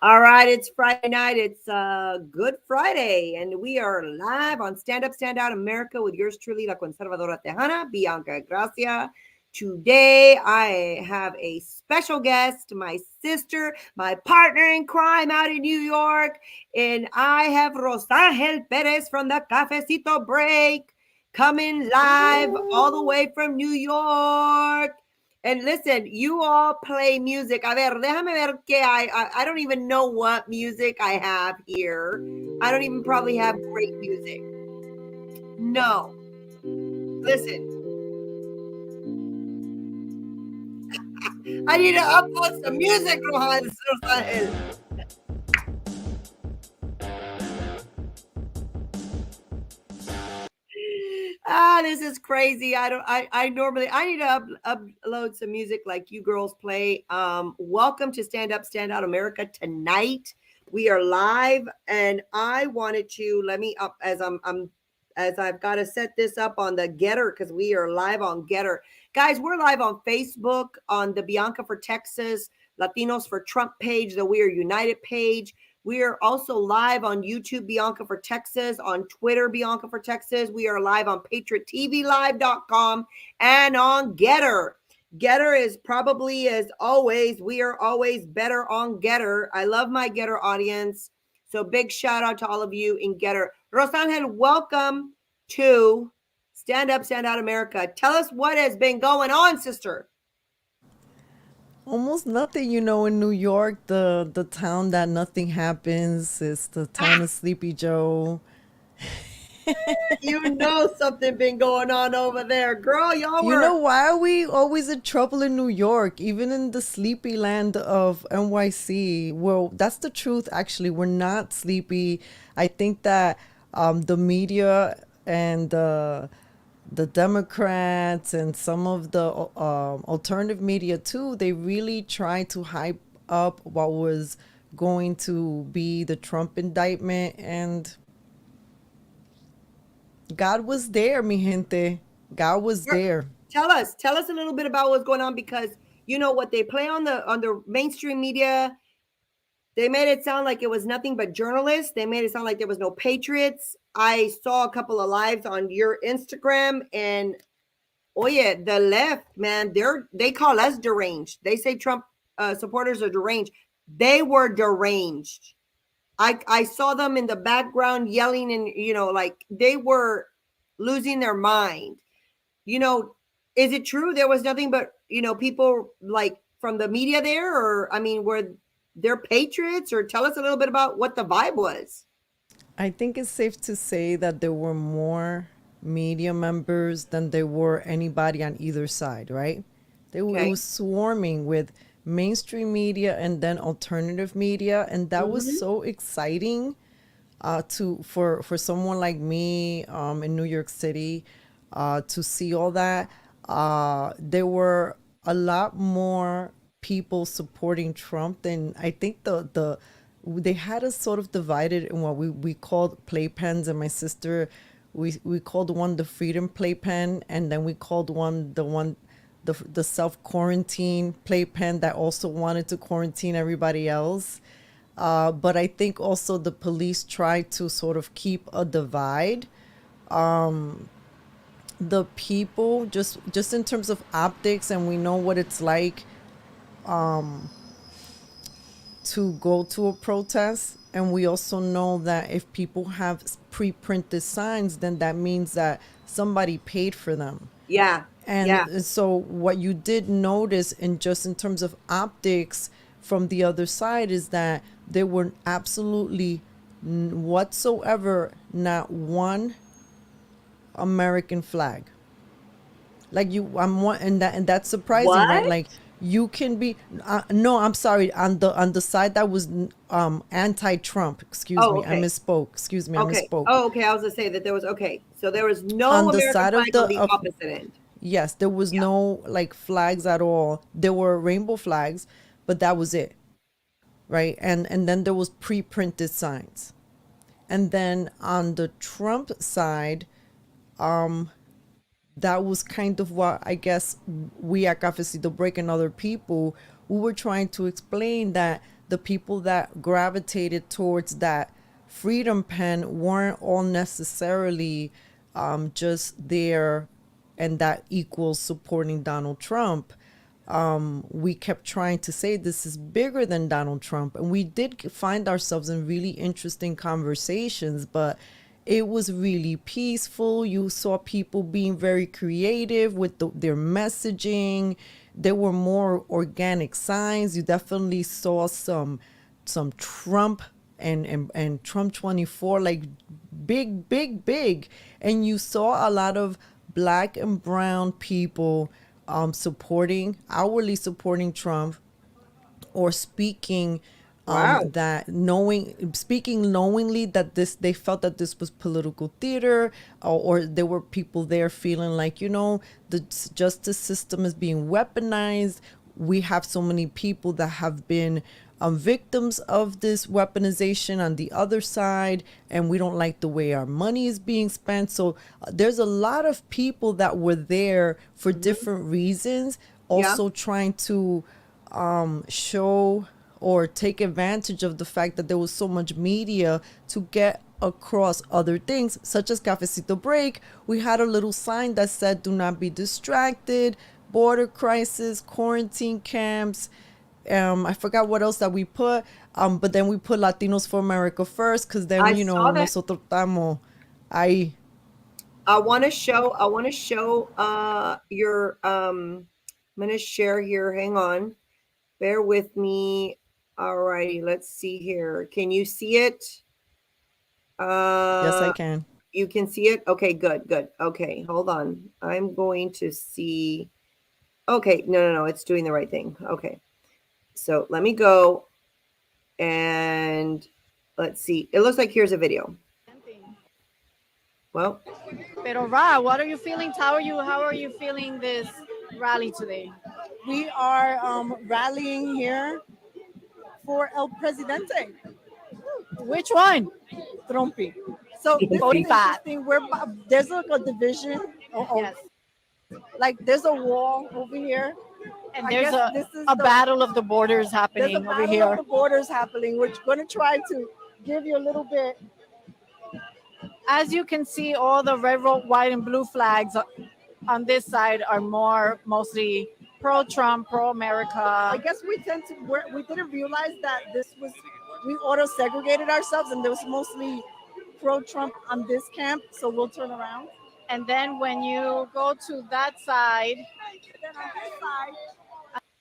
All right, it's Friday night. It's Good Friday, and we are live on Stand Up, Stand Out America with yours truly, La Conservadora Tejana, Bianca Gracia. Today, I have a special guest, my sister, my partner in crime out in New York, and I have Rosangel Perez from the Cafecito Break coming live all the way from New York. And listen, you all play music. A ver, déjame ver qué hay. I don't even know what music I have here. I don't even probably have great music. No. Listen, I need to upload some music, Rosangel. This is crazy. I don't. I normally I need to upload some music like you girls play. Welcome to Stand Up, Stand Out America tonight. We are live, and I wanted to let me up as I'm as I've got to set this up on the Getter because we are live on Getter, guys. We're live on Facebook on the Bianca for Texas, Latinos for Trump page, the We Are United page. We are also live on YouTube, Bianca for Texas, on Twitter, Bianca for Texas. We are live on patriottvlive.com and on Getter. Getter is probably, as always, we are always better on Getter. I love my Getter audience. So big shout out to all of you in Getter. Rosangel, welcome to Stand Up, Stand Out America. Tell us what has been going on, sister. Almost nothing, in New York, the town that nothing happens. It's the town of Sleepy Joe. You know something been going on over there, girl. Y'all You were know why are we always in trouble in New York, even in the sleepy land of NYC? Well, that's the truth. Actually, we're not sleepy. I think that the media and the Democrats and some of the alternative media too, they really tried to hype up what was going to be the Trump indictment, and God was there, mi gente. God was there. tell us a little bit about what's going on because you know what they play on the mainstream media. They made it sound like it was nothing but journalists. They made it sound like there was no patriots. I saw a couple of lives on your Instagram, and oh yeah, the left, man, they call us deranged. They say Trump supporters are deranged. They were deranged. I saw them in the background yelling, and like they were losing their mind. you know, is it true there was nothing but, people like from the media there? Or, I mean, were there patriots? Or tell us a little bit about what the vibe was. I think it's safe to say that there were more media members than there were anybody on either side, right? It Okay. was swarming with mainstream media and then alternative media, and that was Mm-hmm. so exciting to for someone like me in New York City to see all that. There were a lot more people supporting Trump than I think the they had us sort of divided in what we called playpens, and my sister we called one the freedom playpen, and then we called one the self quarantine playpen that also wanted to quarantine everybody else. But I think also the police try to sort of keep a divide. The people just in terms of optics, and we know what it's like to go to a protest, and we also know that if people have pre-printed signs, then that means that somebody paid for them. Yeah. Yeah. And so what you did notice in just in terms of optics from the other side is that there were absolutely whatsoever not one American flag. Like you, I'm one, and that's surprising, right? What? Like you can be no, I'm sorry, on the side that was anti-Trump. Excuse Oh, me, I okay. misspoke. Excuse me, I Okay. misspoke. Oh, okay. I was going to say that there was, okay. So there was no On the American side of flag on the the of opposite end. yes, there was Yeah. no like flags at all. There were rainbow flags, but that was it, right? And then there was pre-printed signs. And then on the Trump side, that was kind of what I guess we at Cafecito Break and other people, we were trying to explain that the people that gravitated towards that freedom pen weren't all necessarily just there and that equals supporting Donald Trump. We kept trying to say this is bigger than Donald Trump. And we did find ourselves in really interesting conversations, but it was really peaceful. You saw people being very creative with their messaging. There were more organic signs. You definitely saw some Trump and Trump 24, like big, big, big. And you saw a lot of black and brown people outwardly supporting Trump, or Wow. that knowing speaking knowingly that this they felt that this was political theater, or there were people there feeling like, the justice system is being weaponized. We have so many people that have been victims of this weaponization on the other side, and we don't like the way our money is being spent. So there's a lot of people that were there for Mhm. different reasons, Yeah. also trying to show or take advantage of the fact that there was so much media to get across other things, such as Cafecito Break. We had a little sign that said, "Do not be distracted," border crisis, quarantine camps. I forgot what else that we put. But then we put Latinos for America first, because then, I saw that. nosotros estamos ahí. I want to show your I'm going to share here. Hang on. Bear with me. All righty, let's see here. Can you see it? Yes, I Uh can. you can see it? Okay, good, good. Okay, hold on. I'm going to see. Okay, no, it's doing the right thing. Okay. So let me go and let's see. It looks like here's a video. Well, Pero Ra, what are you feeling? How are you feeling this rally today? We are rallying here for El Presidente, Which one? Trumpy. So this is Voting fat. interesting. There's like a division. Yes. Like there's a wall over here. And I there's guess a, this is a the battle of the borders there's a happening over battle of here. the borders happening. We're going to try to give you a little bit. As you can see, all the red, white, and blue flags on this side are mostly pro-Trump, I pro-America. guess we didn't realize that we auto segregated ourselves, and there was mostly pro-Trump on this camp. So we'll turn around. And then when you go to that side,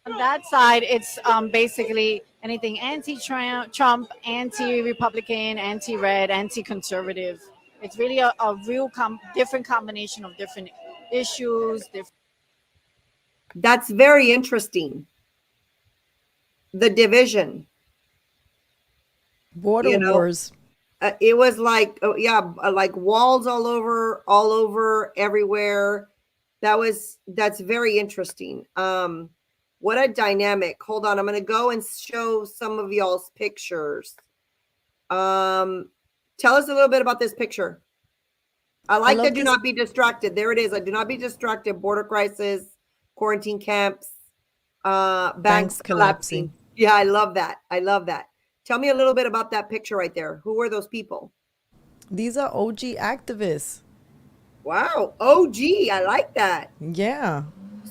Then on this side, it's basically anything anti-Trump, anti-Republican, anti-red, anti-conservative. It's really a real different combination of different issues. that's very interesting. The division, Border you know, wars. it was like, oh yeah, like walls all over everywhere. That's very interesting. What a dynamic. Hold on, I'm going to go and show some of y'all's pictures. Tell us a little bit about this picture. I I like that. love Do this. not be distracted. There it is. I do not be distracted. Border crisis, quarantine camps, banks Banks collapsing. collapsing. Yeah, I love that. I love that. Tell me a little bit about that picture right there. Who were those people? These are OG activists. Wow. OG. I like that. Yeah.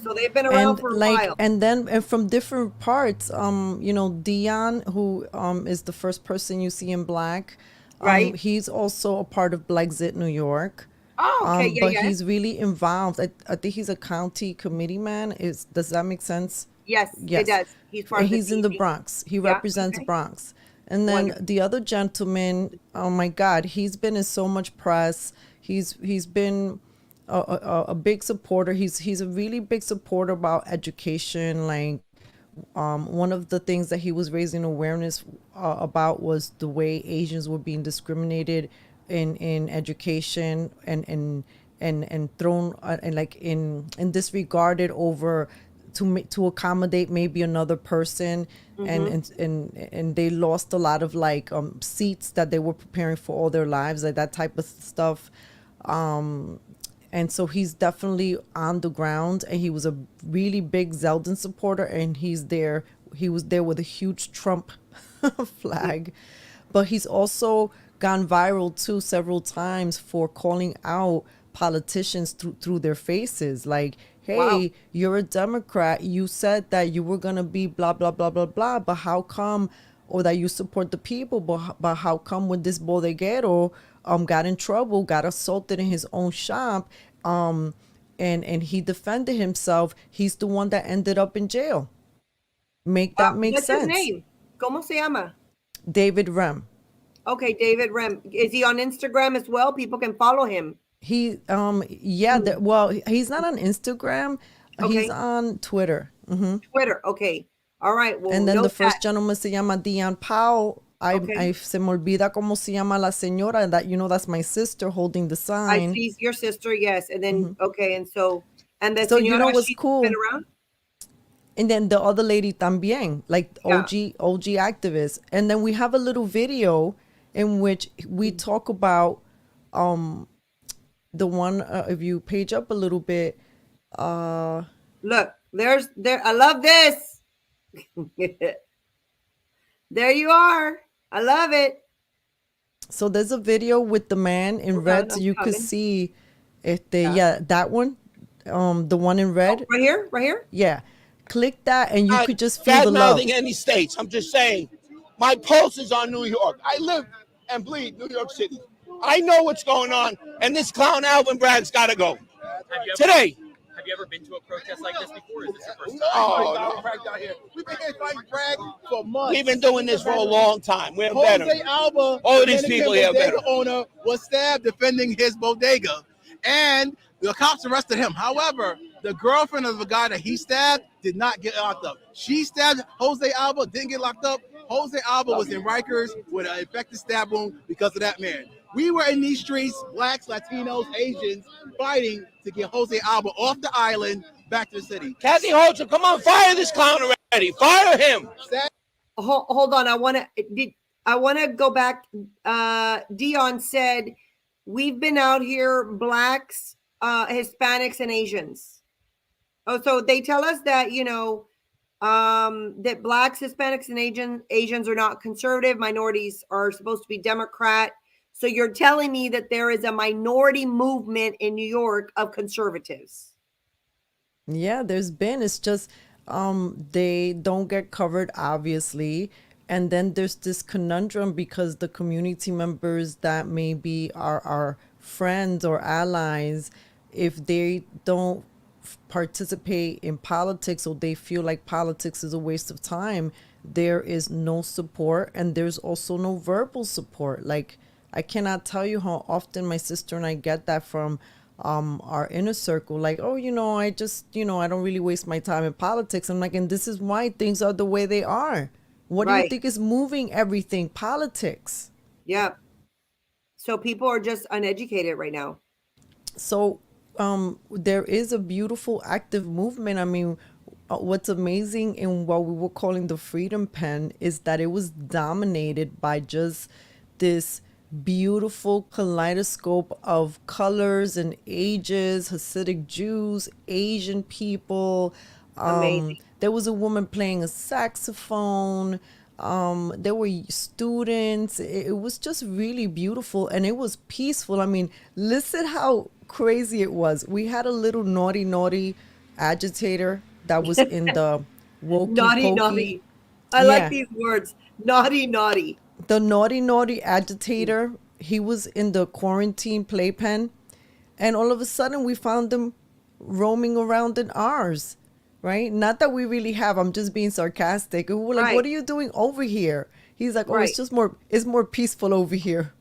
So they've been around And for a like, while, and then from different parts, Dion, who is the first person you see in black, right? he's also a part of Blexit New York. Oh, okay. Yeah, But yeah. he's really involved. I think he's a county committee man. Does that make sense? Yes, it Yes. does. He's part And of the he's in the TV. Bronx. He Yeah. represents Okay. Bronx. And then Wonderful. the other gentleman, oh my God, he's been in so much press. He's been a big supporter. He's a really big supporter about education. Like, one of the things that he was raising awareness about was the way Asians were being discriminated in education, and thrown, and like in disregarded over to accommodate maybe another person, Mm-hmm. and they lost a lot of like seats that they were preparing for all their lives, like that type of stuff. And so he's definitely on the ground, and he was a really big Zeldin supporter, and he's there he was there with a huge Trump flag, but he's also gone viral too several times for calling out politicians through their faces, like, Wow. hey, you're a Democrat, you said that you were gonna be blah blah blah blah blah, but how come, or that you support the people, but how come when this bodeguero got in trouble, got assaulted in his own shop, and he defended himself, he's the one that ended up in jail. Make that make What's his sense? name? ¿Cómo se llama? David Rem. Okay, David Rem. Is he on Instagram as well? People can follow him. He yeah, well, he's not on Instagram. He's Okay. on Twitter. Twitter. Okay. All right. Well, And then the note first that. gentleman se llama Dion Powell. Okay. Se me olvida cómo se llama la señora, that, that's my sister holding the I sign. see your sister. Yes. And then, okay. And so, and the So señora, what's she's cool? been around? And then the other lady también, like Yeah. OG activist. And then we have a little video in which we talk about the one, if you page up a little bit, Look, there. I love this. There you are. I love it. so there's a video with the man in Hold red, on, so I'm you could coming. see yeah, that one, the one in red. Right here. Right here. Yeah. Click that and you Not could just feel the love. bad-mouthing any states. I'm just saying, my pulse is on New York. I live and bleed New York City. I know what's going on, and this clown Alvin Bragg's got to go today. Have you ever been to a protest like this before? Or is this your first time? Oh, No. We've been here fighting Bragg for months. we've been doing this for a long time. We're Jose better. Alba, All of these the people here are bodega better. owner, was stabbed defending his bodega, and the cops arrested him. However, the girlfriend of the guy that he stabbed did not get locked up. She stabbed Jose Alba, didn't get locked up. Jose Alba was in Rikers with an infected stab wound because of that man. We were in these streets, blacks, Latinos, Asians, fighting to get Jose Alba off the island back to the city. Kathy Holtz, come on, fire this clown already. Fire him. Hold on. I want to go back. Dion said, we've been out here, blacks, Hispanics, and Asians. Oh, so they tell us that, that blacks, Hispanics, and Asians are not conservative. Minorities are supposed to be Democrat. So you're telling me that there is a minority movement in New York of conservatives. Yeah, there's been. It's just they don't get covered, obviously. And then there's this conundrum because the community members that maybe are our friends or allies, if they don't participate in politics, or they feel like politics is a waste of time, there is no support, and there's also no verbal support. Like, I cannot tell you how often my sister and I get that from our inner circle, like, oh, I just, I don't really waste my time in politics. I'm like, and this is why things are the way they are. What do you Right. think is moving everything? Politics. Yeah. So people are just uneducated right now. So there is a beautiful active movement. I mean, what's amazing in what we were calling the Freedom Pen is that it was dominated by just this beautiful kaleidoscope of colors and ages, Hasidic Jews, Asian people. Amazing. There was a woman playing a saxophone. There were students. It was just really beautiful, and it was peaceful. I mean, listen how crazy it was. We had a little naughty agitator that was in the wokey Naughty, pokey. naughty. I Yeah. like these words. Naughty, naughty. The naughty agitator, he was in the quarantine playpen, and all of a sudden we found him roaming around in ours, right? Not that we really have, I'm just being sarcastic. And we were like, Right. what are you doing over here? He's like, oh, Right. it's more peaceful over here.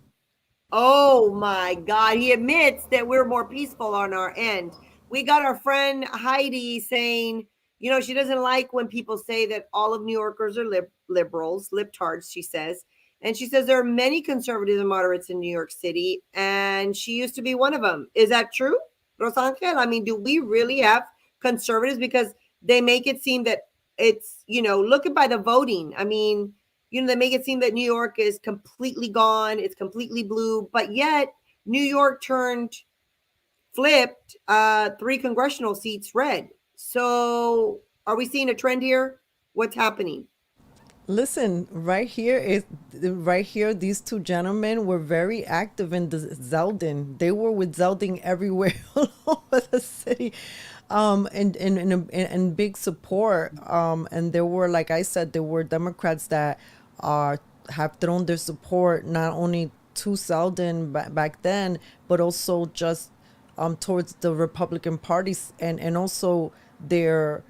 Oh my God. He admits that we're more peaceful on our end. We got our friend Heidi saying, she doesn't like when people say that all of New Yorkers are liberals, libtards, she says. And she says there are many conservatives and moderates in New York City, and she used to be one of them. Is that true, Rosangel? I mean, do we really have conservatives? Because they make it seem that it's, look at by the voting. I mean, they make it seem that New York is completely gone. It's completely blue. But yet New York flipped 3 congressional seats red. So are we seeing a trend here? What's happening? Listen, right here. These two gentlemen were very active in the Zeldin. They were with Zeldin everywhere all over the city, and big support. And there were, like I said, there were Democrats that are have thrown their support not only to Zeldin back then, but also just towards the Republican parties, and also their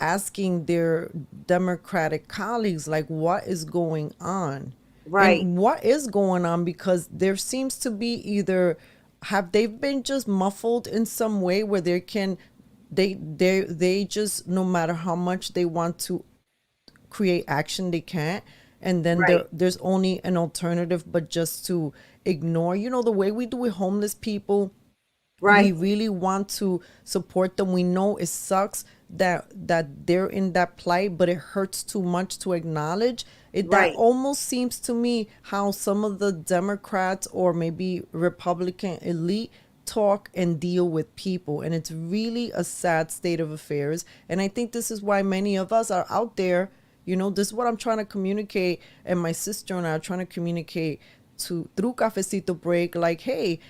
asking their Democratic colleagues, like, what is going on? Right, And what is going on? Because there seems to be either have they been just muffled in some way where they can they just, no matter how much they want to create action, they can't, and then right, there's only an alternative but just to ignore, the way we do with homeless people. We right, really want to support them. We know it sucks that they're in that plight, but it hurts too much to acknowledge it. That right. almost seems to me how some of the Democrats or maybe Republican elite talk and deal with people, and it's really a sad state of affairs. And I think this is why many of us are out there. This is what I'm trying to communicate, and my sister and I are trying to communicate to through Cafecito Break, like, hey,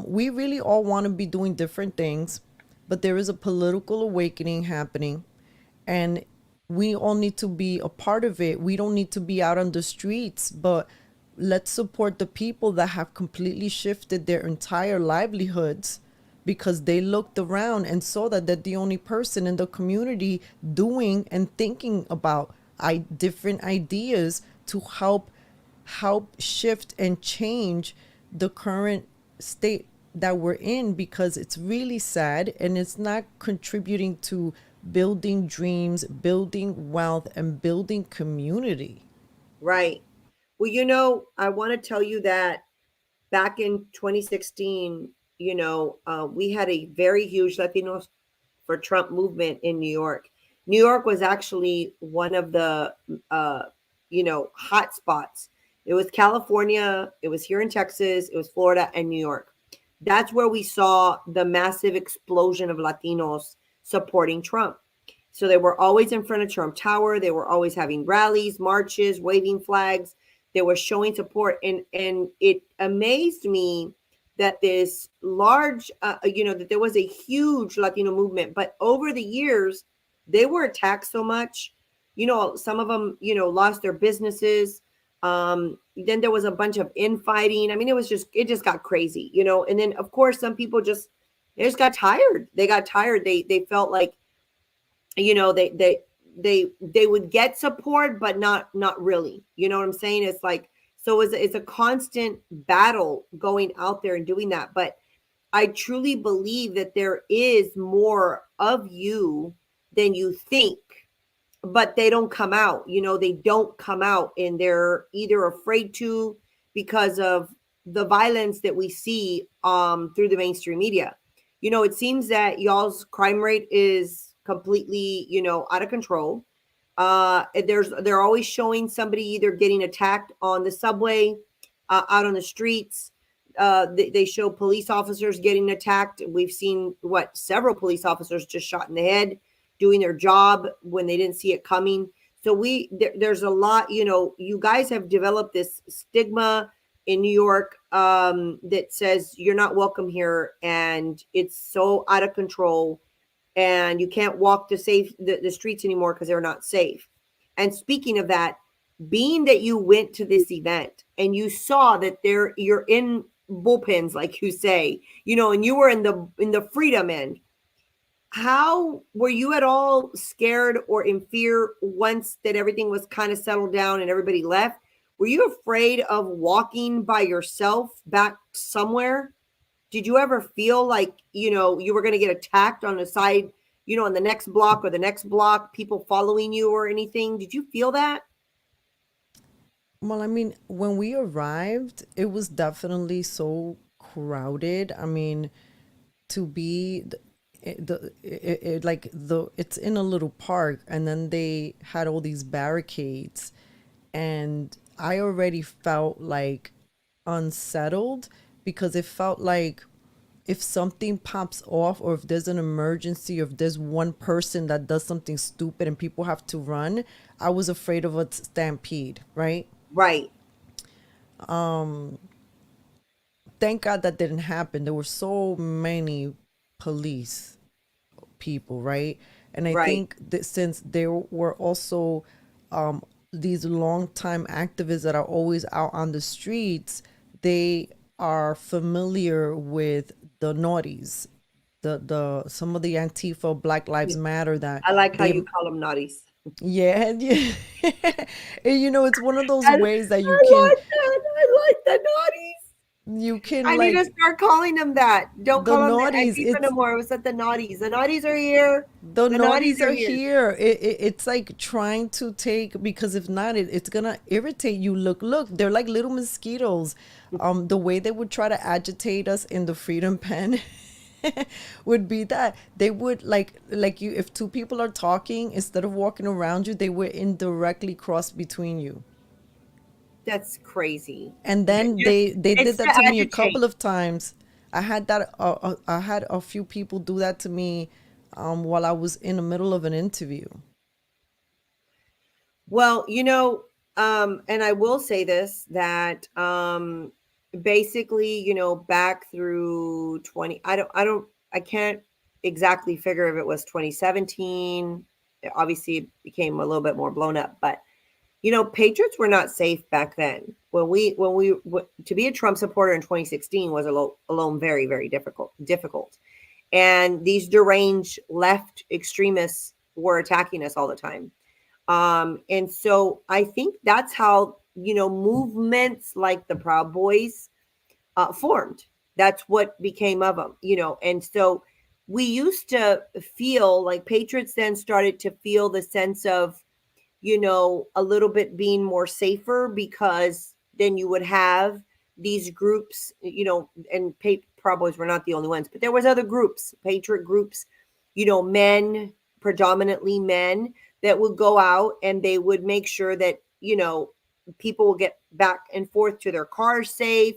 we really all want to be doing different things, but there is a political awakening happening, and we all need to be a part of it. We don't need to be out on the streets, but let's support the people that have completely shifted their entire livelihoods because they looked around and saw that they're the only person in the community doing and thinking about different ideas to help shift and change the current state that we're in, because it's really sad and it's not contributing to building dreams, building wealth, and building community. Right. Well, I want to tell you that back in 2016, we had a very huge Latinos for Trump movement in New York. New York was actually one of the, hot spots. It was California, it was here in Texas, it was Florida and New York. That's where we saw the massive explosion of Latinos supporting Trump. So they were always in front of Trump Tower. They were always having rallies, marches, waving flags. They were showing support, and it amazed me that this large, that there was a huge Latino movement. But over the years, they were attacked so much. Some of them, lost their businesses. Then there was a bunch of infighting. I mean, it just got crazy, And then of course, some people they just got tired. They got tired. They felt like, they would get support but not really, you know what I'm saying? It's like, so it's a constant battle going out there and doing that. But I truly believe that there is more of you than you think, but they don't come out. They don't come out, and they're either afraid to, because of the violence that we see through the mainstream media. It seems that y'all's crime rate is completely, out of control. They're always showing somebody either getting attacked on the subway, out on the streets. They show police officers getting attacked. We've seen several police officers just shot in the head doing their job when they didn't see it coming. So there's a lot, you guys have developed this stigma in New York, that says you're not welcome here, and it's so out of control, and you can't walk the streets anymore because they're not safe. And speaking of that, being that you went to this event and you saw that you're in bullpens, like you say, and you were in the freedom end, how were you at all scared or in fear once that everything was kind of settled down and everybody left? Were you afraid of walking by yourself back somewhere? Did you ever feel like, you were going to get attacked on the side, on the next block or the next block, people following you or anything? Did you feel that? Well, I mean, when we arrived, it was definitely so crowded. I mean, to be it's in a little park, and then they had all these barricades, and I already felt like unsettled because it felt like if something pops off, or if there's an emergency, or if there's one person that does something stupid and people have to run, I was afraid of a stampede, right? Right. Thank God that didn't happen. There were so many police people, right? And I Right. think that since there were also these longtime activists that are always out on the streets, they are familiar with the naughties, the some of the Antifa, Black Lives Matter that I like how they, you call them naughties. yeah, yeah. And it's one of those I ways that like that. I like the naughties. you can I need to like start calling them that. Don't the call them the naughties. Antifa no It's more. It was at the naughties. The naughties are here. the The naughties naughties are are here. here. It's like trying to take, because if not, it's gonna irritate you. Look, they're like little mosquitoes. The way they would try to agitate us in the Freedom Pen would be that they would like you, if two people are talking, instead of walking around you, they would indirectly cross between you. That's crazy. And then Just they it's did to that to me a agitate. couple of times. I had a few people do that to me while I was in the middle of an interview. Well, and I will say this that basically, back through 20, I can't exactly figure if it was 2017. Obviously, it became a little bit more blown up, but Patriots were not safe back then. To be a Trump supporter in 2016 was alone very, very difficult. And these deranged left extremists were attacking us all the time. And so I think that's how, movements like the Proud Boys formed. That's what became of them, and so we used to feel like Patriots then started to feel the sense of, a little bit being more safer, because then you would have these groups, and Proud Boys were not the only ones, but there was other groups, patriot groups, men, predominantly men, that would go out and they would make sure that, people will get back and forth to their cars safe,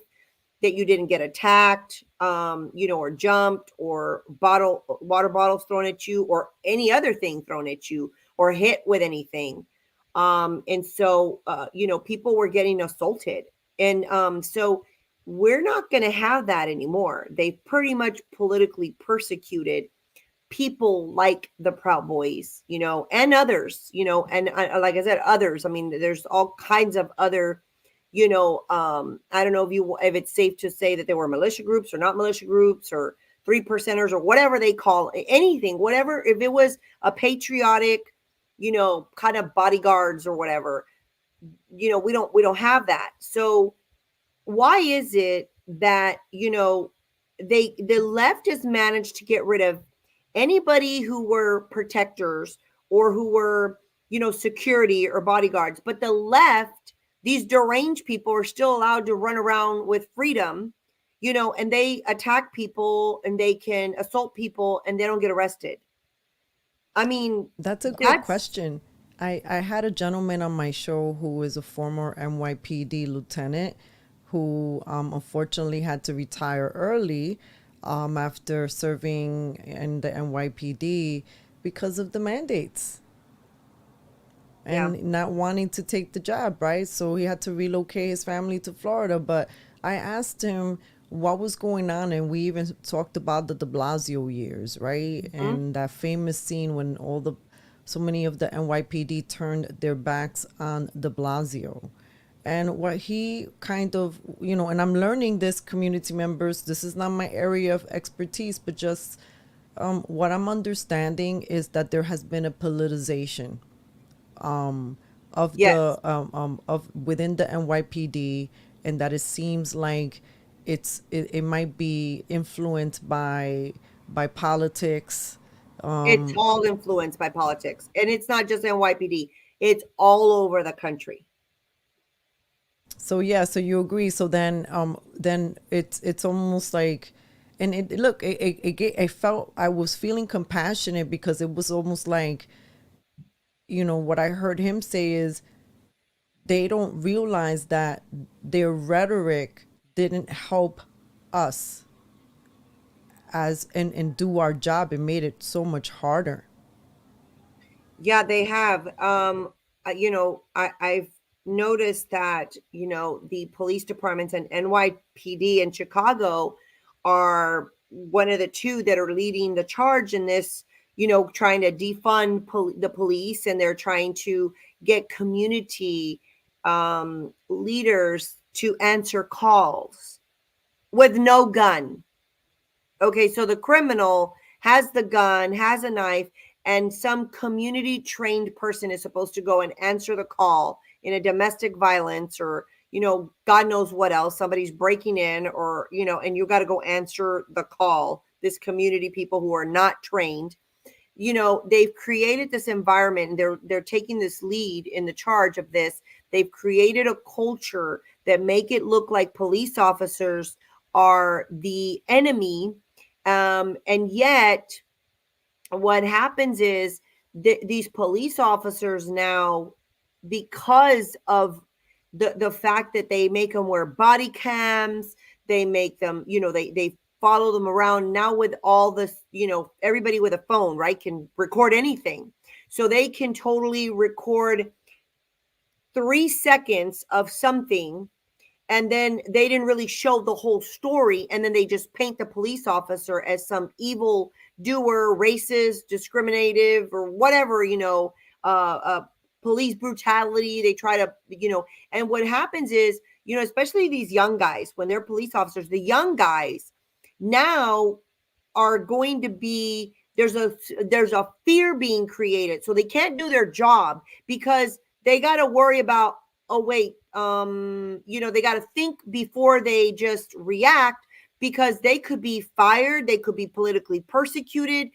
that you didn't get attacked, or jumped, or water bottles thrown at you, or any other thing thrown at you, or hit with anything. And so, people were getting assaulted. And so we're not going to have that anymore. They've pretty much politically persecuted people like the Proud Boys, and others, and like I said, others. I mean, there's all kinds of other, I don't know if it's safe to say that there were militia groups or not militia groups, or three percenters, or whatever they call it, anything, whatever. If it was a patriotic, kind of bodyguards or whatever, we don't have that. So why is it that, the left has managed to get rid of anybody who were protectors, or who were, security or bodyguards, but the left, these deranged people, are still allowed to run around with freedom, and they attack people and they can assault people and they don't get arrested? I mean, That's a good that's question. I had a gentleman on my show who is a former NYPD lieutenant who unfortunately had to retire early after serving in the NYPD because of the mandates yeah. and not wanting to take the job, right? So he had to relocate his family to Florida. But I asked him what was going on, and we even talked about the De Blasio years, right? Mhm. And that famous scene when so many of the NYPD turned their backs on De Blasio. And what he kind of, and I'm learning this, community members, this is not my area of expertise, but just what I'm understanding is that there has been a politicization of Yes. of within the NYPD, and that it seems like it might be influenced by politics. It's all influenced by politics. And it's not just NYPD. It's all over the country. So yeah, so you agree. So then it's almost like, and I felt, I was feeling compassionate, because it was almost like, what I heard him say is they don't realize that their rhetoric didn't help us. as and do our job. It made it so much harder. Yeah, they have. I've noticed that, the police departments and NYPD in Chicago are one of the two that are leading the charge in this, trying to defund the police, and they're trying to get community leaders to answer calls with no gun. Okay, so the criminal has the gun, has a knife, and some community trained person is supposed to go and answer the call in a domestic violence, or, God knows what else. Somebody's breaking in, or, and you got to go answer the call. This community people who are not trained, they've created this environment, and they're taking this lead in the charge of this. They've created a culture that make it look like police officers are the enemy, and yet what happens is these police officers now, because of the fact that they make them wear body cams, they make them, they follow them around now with all this, everybody with a phone, right, can record anything. So they can totally record 3 seconds of something, and then they didn't really show the whole story, and then they just paint the police officer as some evil doer, racist, discriminative, or whatever, police brutality. They try to, and what happens is, especially these young guys, when they're police officers, the young guys now are going to be, there's a fear being created, so they can't do their job because they got to worry about, oh wait, they got to think before they just react, because they could be fired, they could be politically persecuted,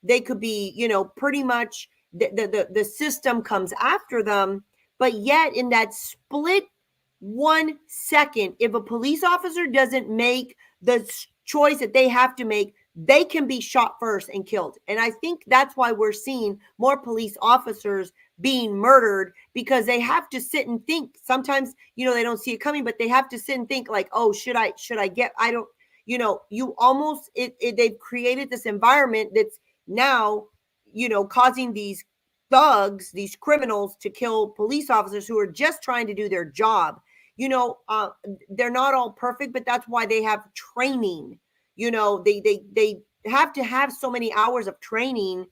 they could be, pretty much the system comes after them. But yet in that split 1 second, if a police officer doesn't make the choice that they have to make, they can be shot first and killed. And I think that's why we're seeing more police officers being murdered, because they have to sit and think. Sometimes, they don't see it coming, but they have to sit and think like, oh, should I get, I don't, you almost, they've created this environment that's now, causing these thugs, these criminals, to kill police officers who are just trying to do their job. They're not all perfect, but that's why they have training. They have to have so many hours of training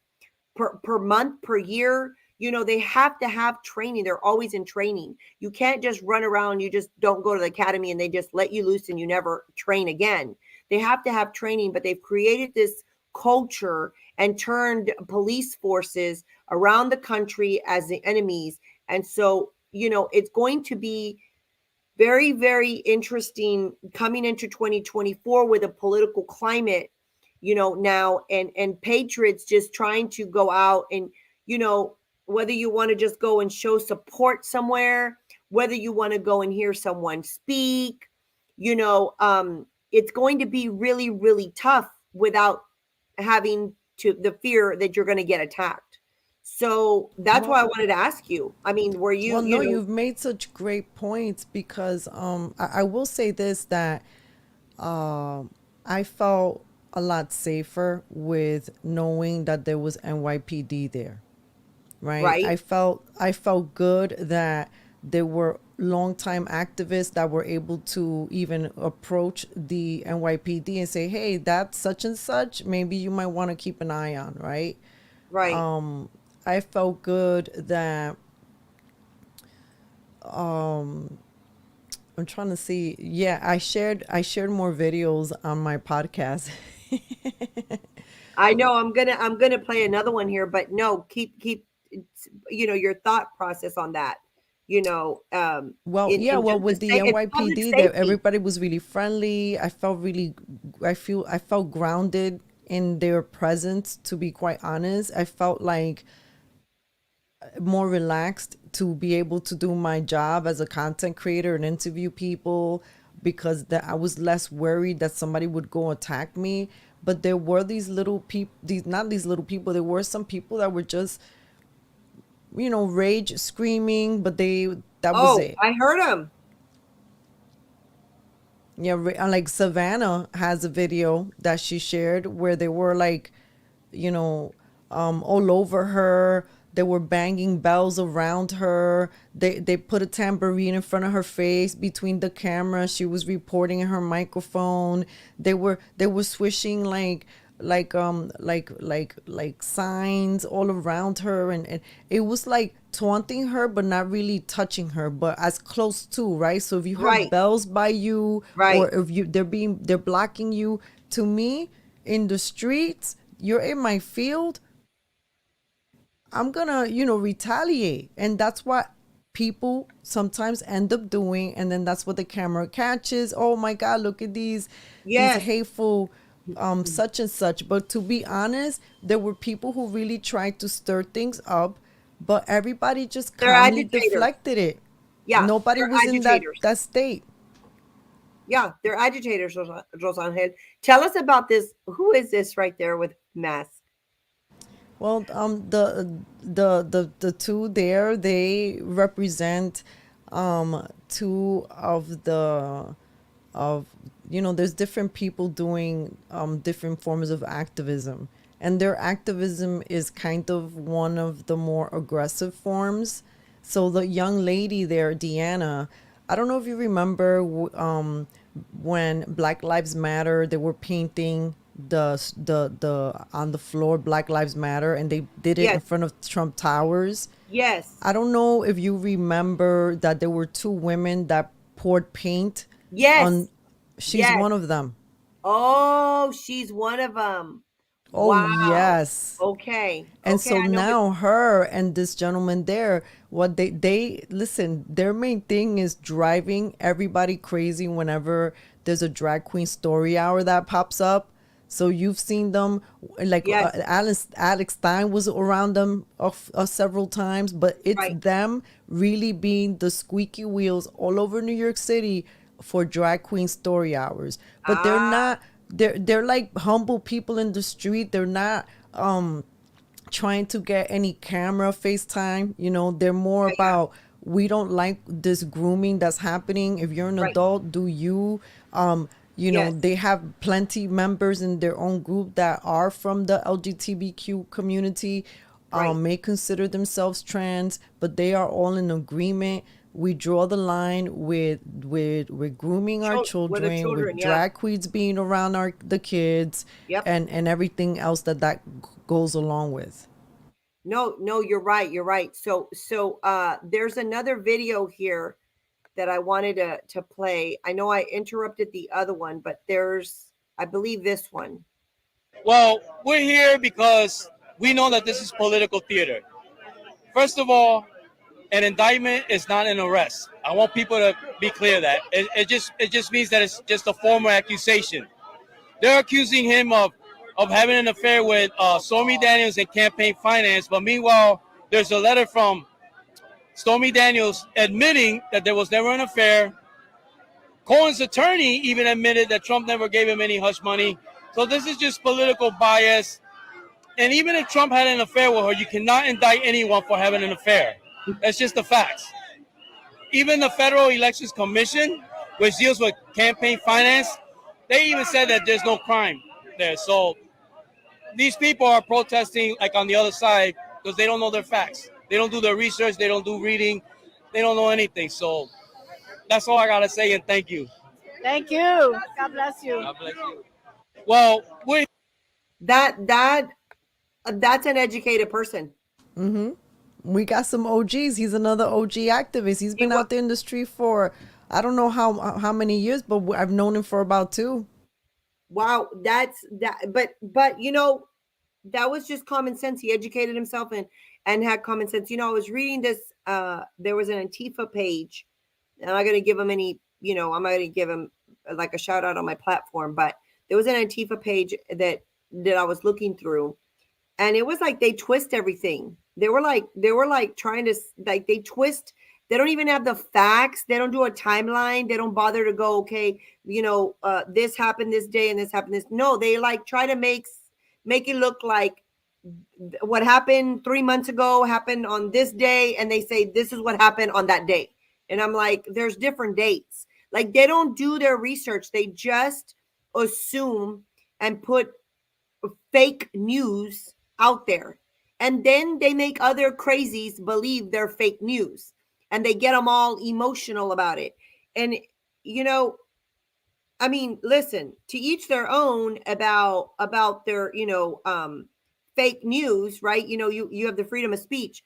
per month, per year. They have to have training. They're always in training. You can't just run around. You just don't go to the academy and they just let you loose and you never train again. They have to have training, but they've created this culture and turned police forces around the country as the enemies. And so, it's going to be very, very interesting coming into 2024 with a political climate, now, and patriots just trying to go out and, whether you want to just go and show support somewhere, whether you want to go and hear someone speak, it's going to be really, really tough without having to the fear that you're going to get attacked. So that's why I Well, wanted to ask you. I mean, were you, well, no, you've made such great points because I will say this, that I felt a lot safer with knowing that there was NYPD there, right? right? I felt good that there were longtime activists that were able to even approach the NYPD and say, "Hey, that's such and such. Maybe you might want to keep an eye on," right? Right. I felt good that I'm trying to see. Yeah, I shared more videos on my podcast. I know I'm gonna play another one here, but no, keep your thought process on that. Well, In yeah, well, just to with the say it's public NYPD, there safety. everybody was really friendly. I felt grounded in their presence. To be quite honest, I felt like more relaxed to be able to do my job as a content creator and interview people, because that I was less worried that somebody would go attack me. But there were these little people, these not these little people, there were some people that were just, rage screaming, but that was Oh, it. I heard him. Yeah, like Savannah has a video that she shared where they were like, you know, all over her. They were banging bells around her. They put a tambourine in front of her face between the camera. She was reporting in her microphone. They were swishing like signs all around her, and it was like taunting her but not really touching her, but as close to, right? So if you have Right. bells by you, or Right. if they're blocking you, to me, in the streets, you're in my field, I'm gonna, retaliate. And that's what people sometimes end up doing. And then that's what the camera catches. Oh my God, look at these Yes. hateful such and such. But to be honest, there were people who really tried to stir things up, but everybody just They're calmly agitators. deflected it. Yeah. Nobody They're was in that agitators. that state. Yeah. They're agitators, Rosangel. Tell us about this. Who is this right there with mask? Well, the two there, they represent two of the of there's different people doing different forms of activism, and their activism is kind of one of the more aggressive forms. So the young lady there, Deanna, I don't know if you remember when Black Lives Matter, they were painting the on the floor Black Lives Matter, and they did it in Yes. front of Trump Towers. Yes. I don't know if you remember that there were two women that poured paint on. Yes. She's Yes. one of them. Oh, she's one of them. Oh Wow. yes. Okay. And Okay. so I know. now her and this gentleman there, what they listen, their main thing is driving everybody crazy whenever there's a drag queen story hour that pops up. So you've seen them, like Yes. Alex Stein was around them several times, but it's Right. them really being the squeaky wheels all over New York City for drag queen story hours. But they're Ah. not. They're like humble people in the street. They're not trying to get any camera FaceTime. They're more Yeah. Yeah. about, we don't like this grooming that's happening. If you're an Right. adult, do you? Yes. They have plenty members in their own group that are from the LGBTQ community, Right. may consider themselves trans, but they are all in agreement. We draw the line with grooming our With the children, children. with Yeah. drag queens being around the kids, Yep. and everything else that goes along with. No, no, you're right. You're right. So there's another video here that I wanted to play. I know I interrupted the other one, but there's, I believe, this one. Well, we're here because we know that this is political theater. First of all, an indictment is not an arrest. I want people to be clear that it just means that it's just a formal accusation. They're accusing him of having an affair with Stormy Daniels and campaign finance, but meanwhile, there's a letter from Stormy Daniels admitting that there was never an affair. Cohen's attorney even admitted that Trump never gave him any hush money. So this is just political bias. And even if Trump had an affair with her, you cannot indict anyone for having an affair. That's just the facts. Even the Federal Elections Commission, which deals with campaign finance, they even said that there's no crime there. So these people are protesting like on the other side because they don't know their facts. They don't do their research. They don't do reading. They don't know anything. So that's all I got to say, and thank you. Thank you. God bless you. God bless you. Well, we That's an educated person. We got some OGs. He's another OG activist. He's been wa- out there in the street for, I don't know how many years, but I've known him for about 2. Wow, that's that. But that was just common sense. He educated himself and had common sense. I was reading this. There was an Antifa page. I'm not gonna give him any. I'm not gonna give him like a shout out on my platform, but there was an Antifa page that I was looking through, and it was like they twist everything. They were like trying to, like, they twist. They don't even have the facts. They don't do a timeline. They don't bother to go, okay, this happened this day and this happened this. No, they like try to make it look like what happened 3 months ago happened on this day, and they say this is what happened on that day. And I'm like, there's different dates. Like they don't do their research. They just assume and put fake news out there. And then they make other crazies believe they're fake news and they get them all emotional about it. And, you know, I mean, listen, to each their own about their, fake news, right? You have the freedom of speech.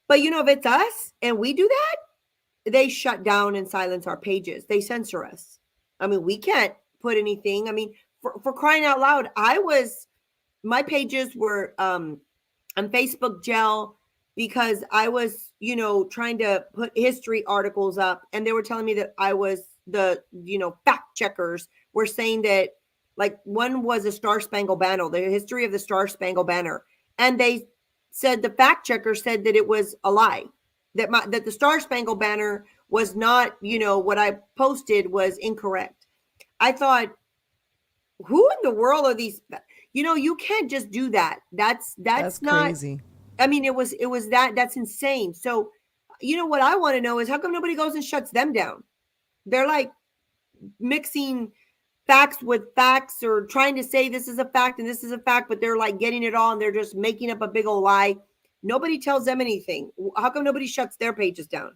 But if it's us and we do that, they shut down and silence our pages. They censor us. I mean, we can't put anything. I mean, for crying out loud, my pages were on Facebook jail because I was, trying to put history articles up and they were telling me that I was fact checkers were saying that like one was a Star Spangled Banner, the history of the Star Spangled Banner. And they said the fact checker said that it was a lie, that the Star Spangled Banner was not, what I posted was incorrect. I thought, who in the world are these? You can't just do that. That's not crazy. I mean, it was that's insane. So, what I want to know is how come nobody goes and shuts them down? They're like mixing facts with facts or trying to say this is a fact and this is a fact, but they're like getting it all and they're just making up a big old lie. Nobody tells them anything. How come nobody shuts their pages down?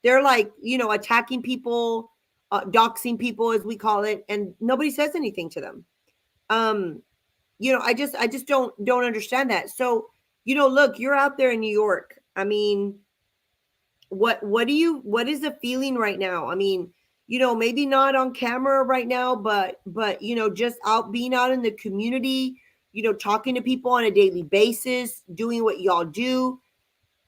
They're like, attacking people, doxing people as we call it, and nobody says anything to them. I just don't understand that. So, look, you're out there in New York. I mean, what is the feeling right now? I mean, maybe not on camera right now, but just being out in the community, talking to people on a daily basis, doing what y'all do.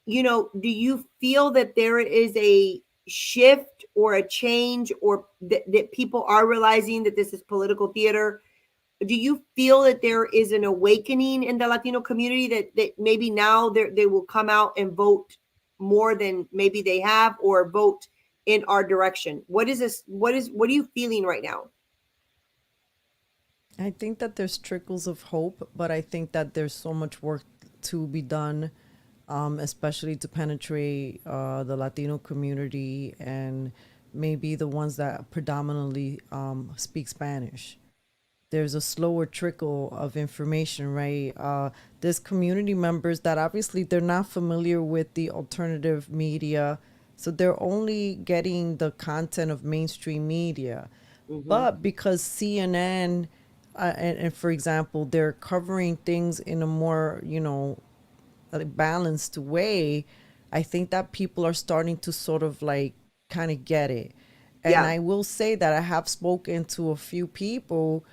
Do you feel that there is a shift or a change or that people are realizing that this is political theater? Do you feel that there is an awakening in the Latino community that maybe now they will come out and vote more than maybe they have, or vote in our direction? What is this? What are you feeling right now? I think that there's trickles of hope, but I think that there's so much work to be done, especially to penetrate the Latino community and maybe the ones that predominantly speak Spanish. There's a slower trickle of information, right? There's community members that obviously they're not familiar with the alternative media, so they're only getting the content of mainstream media. But because CNN, and for example, they're covering things in a more, like balanced way, I think that people are starting to sort of like kind of get it. And Yeah. I will say that I have spoken to a few people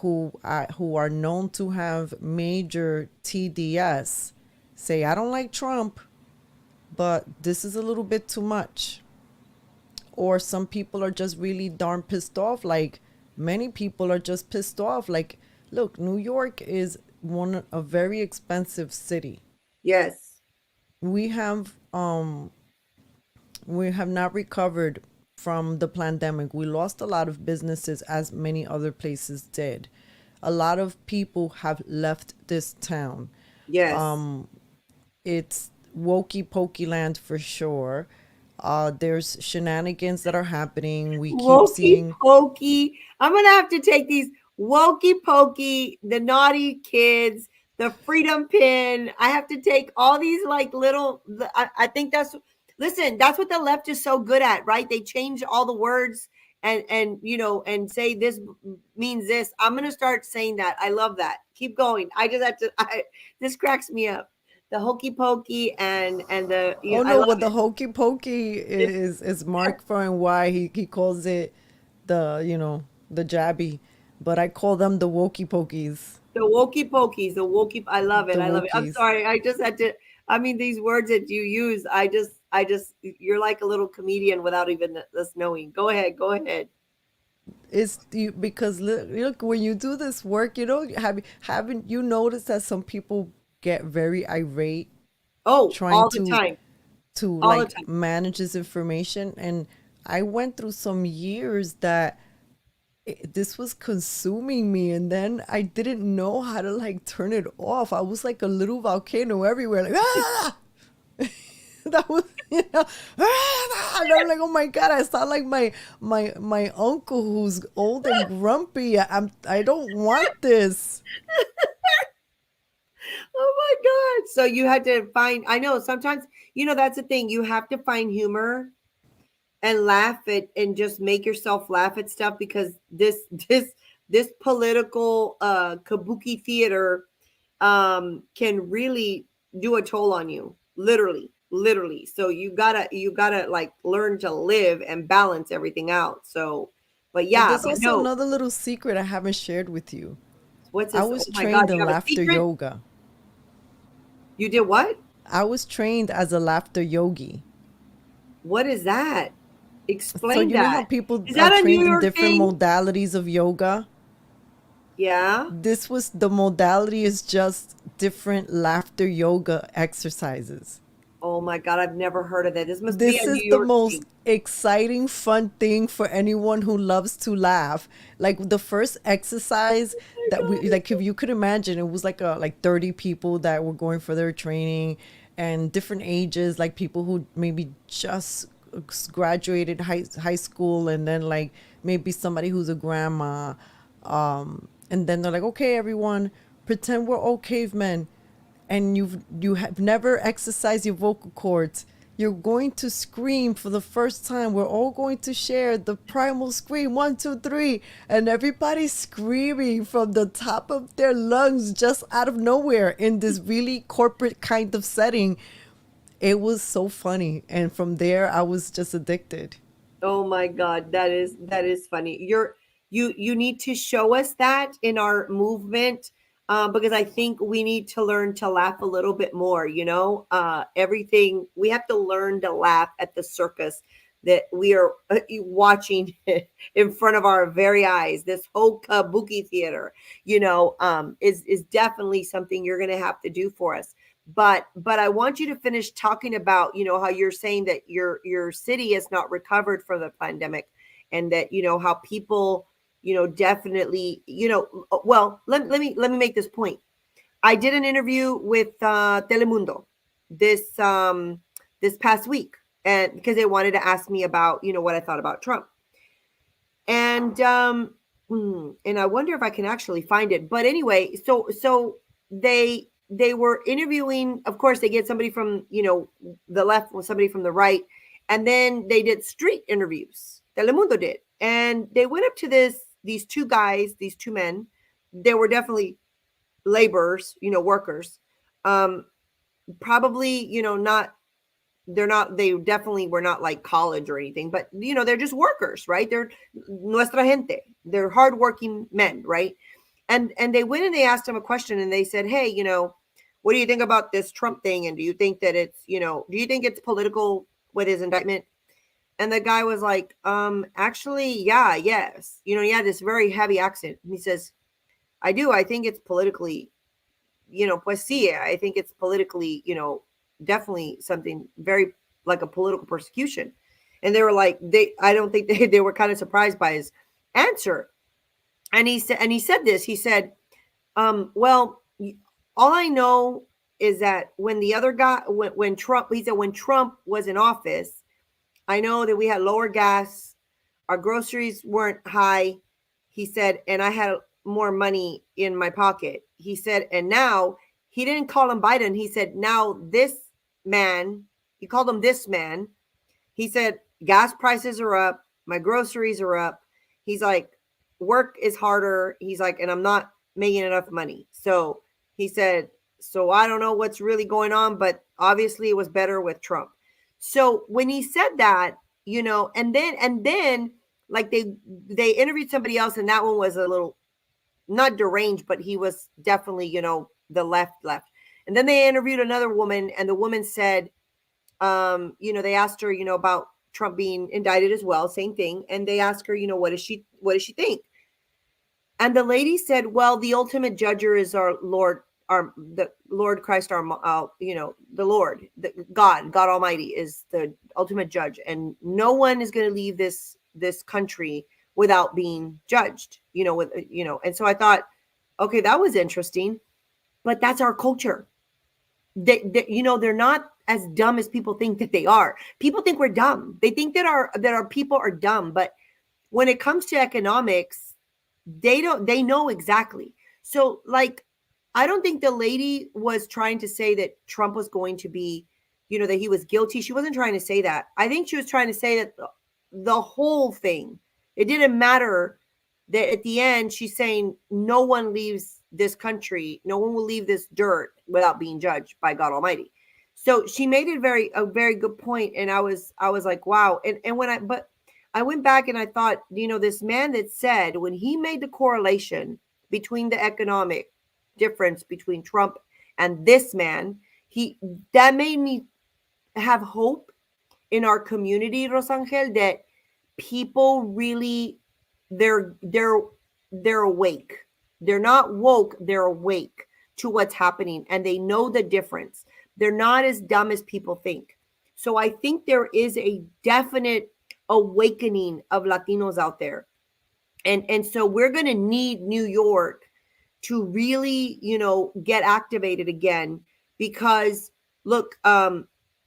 who are known to have major TDS say, I don't like Trump, but this is a little bit too much. Or some people are just really darn pissed off. Like many people are just pissed off. Like, look, New York is a very expensive city. Yes. We have not recovered from the pandemic. We lost a lot of businesses, as many other places did. A lot of people have left this town. Yes. It's wokey pokey land for sure. There's shenanigans that are happening. We keep Wokey seeing pokey. I'm gonna have to take these wokey pokey, the naughty kids, the freedom pin. I have to take all these like little. I think that's what the left is so good at, right? They change all the words and and say this means this. I'm gonna start saying that. I love that. Keep going. I just have to. This cracks me up. The hokey pokey and the oh I no, love what the it. hokey pokey is Mark Fern why he calls it the jabby, but I call them the wokey pokies. The wokey pokies, the wokey. I love it. The I love it. I'm wokies. sorry. I just had to. I mean, these words that you use, you're like a little comedian without even us knowing. Go ahead. Go ahead. It's you because look when you do this work, haven't you noticed that some people get very irate Oh, trying all the time. to All the like time. manage this information? And I went through some years that this was consuming me, and then I didn't know how to like turn it off. I was like a little volcano everywhere, like that was And I'm like, oh my God, I sound like my uncle who's old and grumpy. I don't want this. Oh my God. So you had to find, I know sometimes, that's the thing. You have to find humor and laugh at and just make yourself laugh at stuff because this political kabuki theater can really do a toll on you. Literally. So you gotta like learn to live and balance everything out. So but But yeah, there's but also no, another little secret I haven't shared with you. what's I this? Oh was my God, trained you in have a laughter secret? yoga. You did what? I was trained as a laughter yogi. What is that? So Explain you know how that. people Is are that a New trained in York different thing? modalities of yoga? Yeah. This was the modality is just different laughter yoga exercises. Oh my God, I've never heard of that. This must be This a is New the York most thing. exciting, fun thing for anyone who loves to laugh. Like the first exercise Oh that my we like, if you could imagine, it was like 30 people that were going for their training and different ages, like people who maybe just graduated high school and then like maybe somebody who's a grandma. And then they're like, okay, everyone, pretend we're all cavemen and you have never exercised your vocal cords. You're going to scream for the first time. We're all going to share the primal scream, 1, 2, 3, and everybody's screaming from the top of their lungs just out of nowhere in this really corporate kind of setting. It was so funny, and from there I was just addicted. Oh my God, that is funny. You need to show us that in our movement, because I think we need to learn to laugh a little bit more. Everything we have to learn to laugh at the circus that we are watching in front of our very eyes. This whole kabuki theater, is definitely something you're going to have to do for us. But I want you to finish talking about how you're saying that your city has not recovered from the pandemic, and that how people definitely well, let me make this point. I did an interview with Telemundo this past week, and because they wanted to ask me about what I thought about Trump. And I wonder if I can actually find it. But anyway, so they were interviewing. Of course, they get somebody from the left with somebody from the right, and then they did street interviews. Telemundo did, and they went up to these two guys, these two men. They were definitely laborers, workers. Um, Probably not, they definitely were not like college or anything, but they're just workers, right? They're nuestra gente. They're hardworking men, right? And they went and they asked him a question, and they said, hey, what do you think about this Trump thing? And do you think that it's do you think it's political with his indictment? And the guy was like, actually, yeah, yes. He had this very heavy accent. And he says, I do. I think it's politically, pues sí, I think it's politically, definitely something very like a political persecution. And they were like, I don't think they were kind of surprised by his answer. And he said this, he said, well, all I know is that when the other guy, when Trump, he said, when Trump was in office, I know that we had lower gas, our groceries weren't high. He said, and I had more money in my pocket. He said, and now he didn't call him Biden. He said, now this man, he called him this man. He said, gas prices are up. My groceries are up. He's like, work is harder. He's like, and I'm not making enough money. So he said, so I don't know what's really going on, but obviously it was better with Trump. So when he said that, and then like they interviewed somebody else, and that one was a little not deranged, but he was definitely, the left. And then they interviewed another woman, and the woman said, they asked her, about Trump being indicted as well, same thing. And they asked her, what does she think? And the lady said, well, the ultimate judger is our Lord, the Lord Christ, the Lord, God Almighty is the ultimate judge. And no one is going to leave this country without being judged, and so I thought, okay, that was interesting. But that's our culture. They're not as dumb as people think that they are. People think we're dumb. They think that our people are dumb, but when it comes to economics, they know exactly. So like I don't think the lady was trying to say that Trump was going to be, that he was guilty. She wasn't trying to say that. I think she was trying to say that the whole thing, it didn't matter, that at the end she's saying no one leaves this country, no one will leave this dirt without being judged by God Almighty. So she made it a very good point, and I was like, wow. And but I went back and I thought, this man that said, when he made the correlation between the economic difference between Trump and this man, that made me have hope in our community, Rosangel, that people really, they're awake. They're not woke, they're awake to what's happening, and they know the difference. They're not as dumb as people think. So I think there is a definite awakening of Latinos out there. And so we're going to need New York to really, get activated again, because look,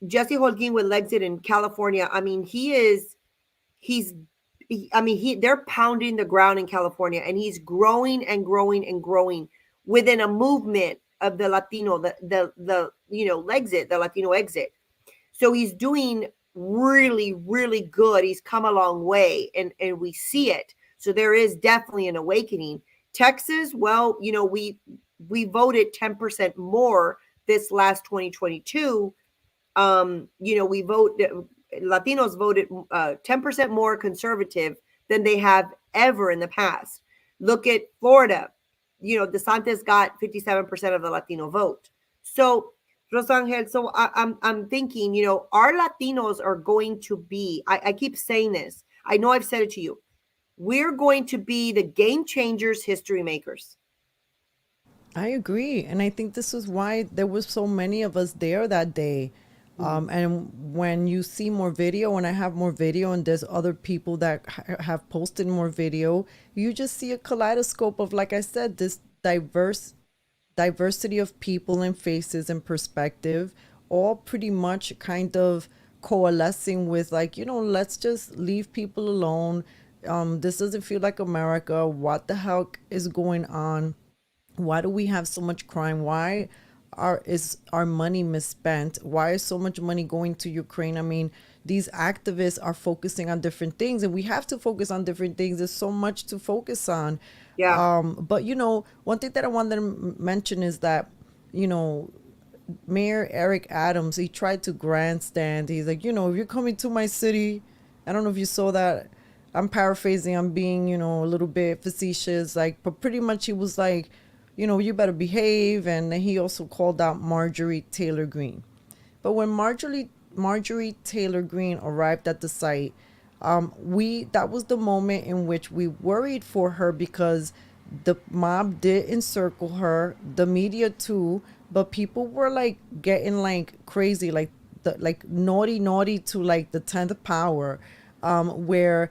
Jesse Holguin with Lexit in California, I mean, they're pounding the ground in California, and he's growing and growing and growing within a movement of the Latino, Lexit, the Latino exit. So he's doing really, really good. He's come a long way, and we see it. So there is definitely an awakening. Texas, well, we voted 10% more this last 2022. Latinos voted 10% more conservative than they have ever in the past. Look at Florida. DeSantis got 57% of the Latino vote. So, Rosangel, so I'm thinking, our Latinos are going to be, I keep saying this. I know I've said it to you. We're going to be the game changers, history makers. I agree. And I think this is why there was so many of us there that day. And when you see more video, and I have more video, and there's other people that have posted more video, you just see a kaleidoscope of, like I said, this diversity of people and faces and perspective, all pretty much kind of coalescing with, like, let's just leave people alone. This doesn't feel like America. What the hell is going on? Why do we have so much crime? Why is our money misspent? Why is so much money going to Ukraine? I mean, these activists are focusing on different things, and we have to focus on different things. There's so much to focus on. Yeah. But one thing that I wanted to mention is that, Mayor Eric Adams, he tried to grandstand. He's like, if you're coming to my city, I don't know if you saw that. I'm paraphrasing. I'm being, a little bit facetious. Like, but pretty much he was like, you better behave. And then he also called out Marjorie Taylor Greene. But when Marjorie Taylor Greene arrived at the site, that was the moment in which we worried for her, because the mob did encircle her, the media too, but people were like getting like crazy, like naughty to like the 10th power, where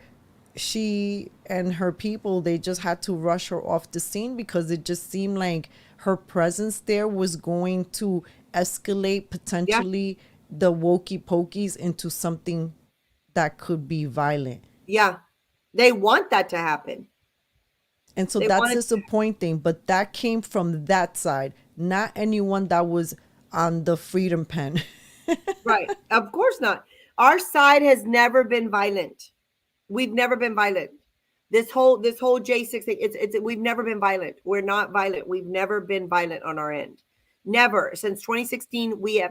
she and her people, they just had to rush her off the scene, because it just seemed like her presence there was going to escalate potentially the wokey pokies into something that could be violent. Yeah. They want that to happen. And so that's disappointing, but that came from that side, not anyone that was on the Freedom Pen. Right. Of course not. Our side has never been violent. We've never been violent. This whole J6 thing, we've never been violent. We're not violent. We've never been violent on our end. Never. Since 2016, we've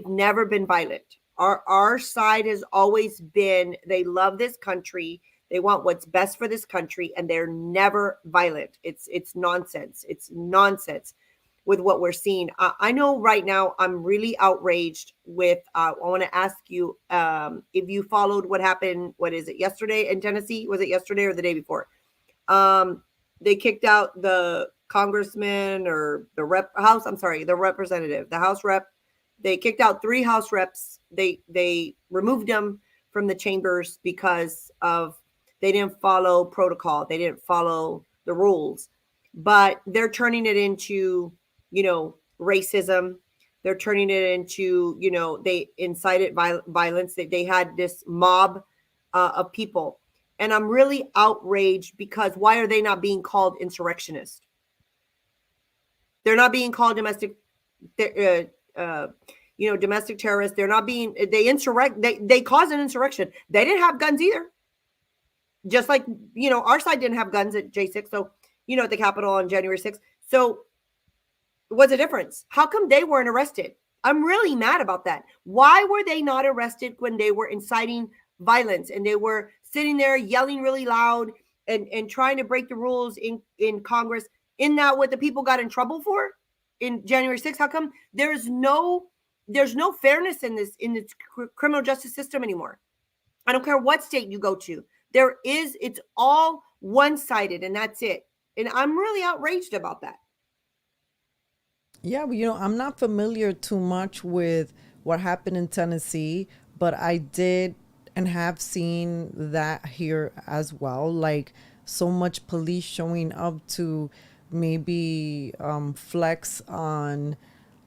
never been violent. Our side has always been, they love this country. They want what's best for this country, and they're never violent. It's nonsense. It's nonsense with what we're seeing. I know right now I'm really outraged with, I want to ask you if you followed what happened, what is it, yesterday in Tennessee? Was it yesterday or the day before? They kicked out the congressman or the representative, the House rep. They kicked out 3 House reps. They removed them from the chambers because they didn't follow protocol. They didn't follow the rules. But they're turning it into, racism. They're turning it into, they incited violence. They had this mob of people. And I'm really outraged because why are they not being called insurrectionists? They're not being called domestic, domestic terrorists. They're not being, they caused an insurrection. They didn't have guns either. Just like, our side didn't have guns at J6. So, at the Capitol on January 6th. So what's the difference? How come they weren't arrested? I'm really mad about that. Why were they not arrested when they were inciting violence and they were sitting there yelling really loud and trying to break the rules in Congress? Isn't that what the people got in trouble for in January 6th? How come there's no fairness in this criminal justice system anymore? I don't care what state you go to. It's all one-sided and that's it. And I'm really outraged about that. Yeah, I'm not familiar too much with what happened in Tennessee, but I did and have seen that here as well. Like so much police showing up to maybe flex on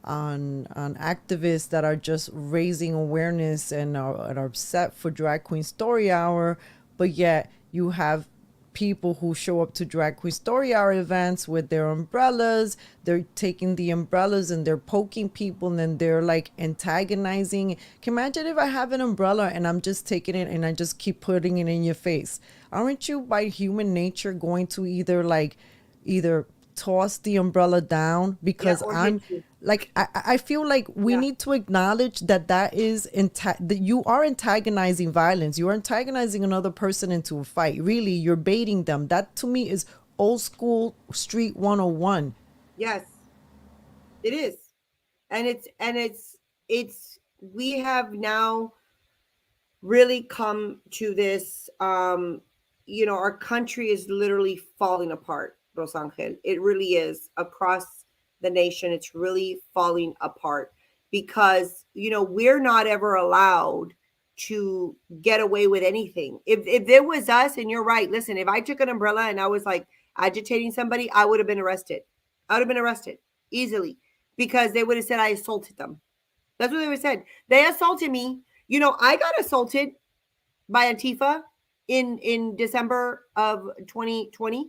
activists that are just raising awareness and are upset for Drag Queen Story Hour, but yet you have people who show up to Drag Queen Story Hour events with their umbrellas. They're taking the umbrellas and they're poking people and then they're like antagonizing. Can you imagine if I have an umbrella and I'm just taking it and I just keep putting it in your face? Aren't you by human nature going to either toss the umbrella down because I'm like I feel like we need to acknowledge that is that you are antagonizing violence. You are antagonizing another person into a fight. Really, you're baiting them. That to me is old school street 101. Yes, it is. And it's we have now really come to this our country is literally falling apart, Rosangel. It really is across the nation. It's really falling apart because we're not ever allowed to get away with anything. If it was us, and you're right, listen, if I took an umbrella and I was like agitating somebody, I would have been arrested. I would have been arrested easily because they would have said I assaulted them. That's what they would have said. They assaulted me. I got assaulted by Antifa in December of 2020.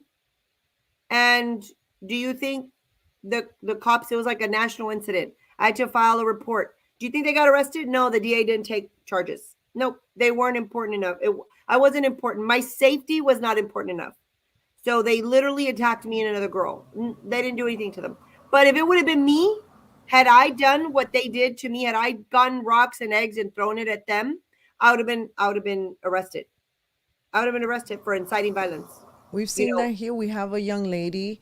And do you think the cops, it was like a national incident. I had to file a report. Do you think they got arrested? No, the DA didn't take charges. No, they weren't important enough. I wasn't important. My safety was not important enough. So they literally attacked me and another girl. They didn't do anything to them. But if it would have been me, had I done what they did to me, had I gotten rocks and eggs and thrown it at them, I would have been arrested. I would have been arrested for inciting violence. We've seen that here. We have a young lady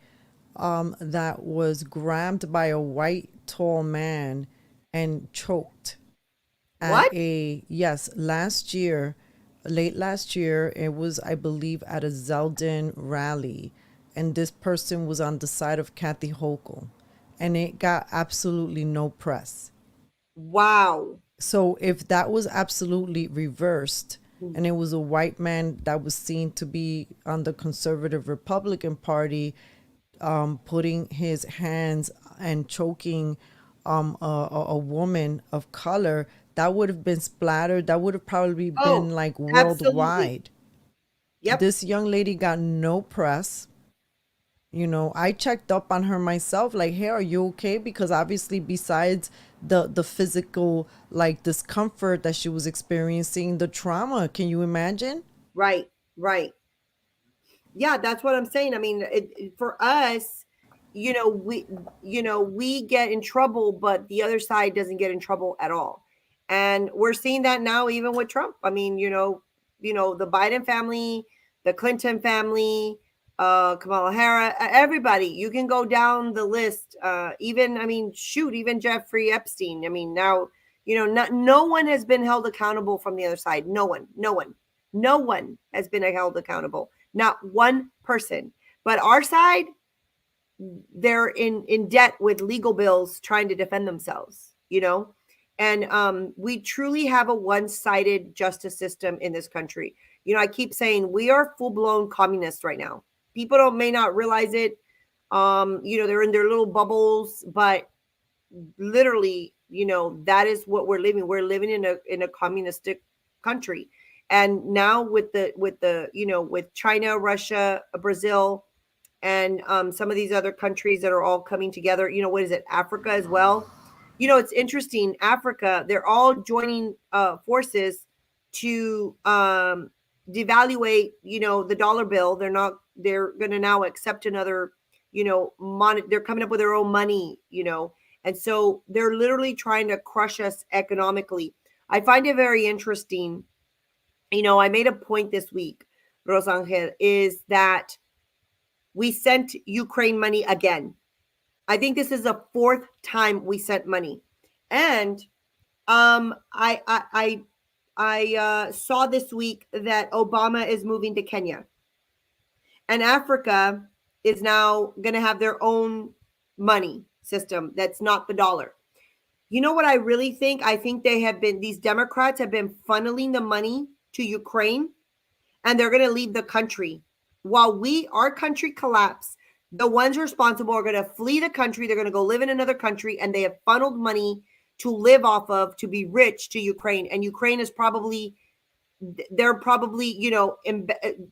that was grabbed by a white tall man and choked at late last year. It was, I believe, at a Zeldin rally, and this person was on the side of Kathy Hochul, and it got absolutely no press. Wow. So if that was absolutely reversed and it was a white man that was seen to be on the conservative Republican Party, putting his hands and choking a woman of color, that would have been splattered. That would have probably been like worldwide. Yep. This young lady got no press. I checked up on her myself, like, hey, are you okay? Because obviously besides the physical like discomfort that she was experiencing, the trauma, can you imagine? Right. Yeah, that's what I'm saying. I mean, for us, we get in trouble, but the other side doesn't get in trouble at all. And we're seeing that now even with Trump. I mean, the Biden family, the Clinton family, Kamala Harris, everybody, you can go down the list. Even Jeffrey Epstein. I mean, now, no one has been held accountable from the other side. No one has been held accountable. Not one person. But our side, they're in debt with legal bills trying to defend themselves, And we truly have a one-sided justice system in this country. I keep saying we are full-blown communists right now. People may not realize it. They're in their little bubbles, but literally, that is what we're living in a communistic country. And now with the with China, Russia, Brazil, and some of these other countries that are all coming together, what is it, Africa as well. It's interesting, Africa, they're all joining forces to devaluate, the dollar bill. They're going to now accept another, they're coming up with their own money, and so they're literally trying to crush us economically. I find it very interesting. I made a point this week, Rosangel, is that we sent Ukraine money again. I think this is the fourth time we sent money. And I saw this week that Obama is moving to Kenya, and Africa is now going to have their own money system that's not the dollar. You know what I really think? I think these Democrats have been funneling the money to Ukraine, and they're going to leave the country. While our country collapse, the ones responsible are going to flee the country. They're going to go live in another country, and they have funneled money to live off of, to be rich, to Ukraine. And Ukraine is they're probably,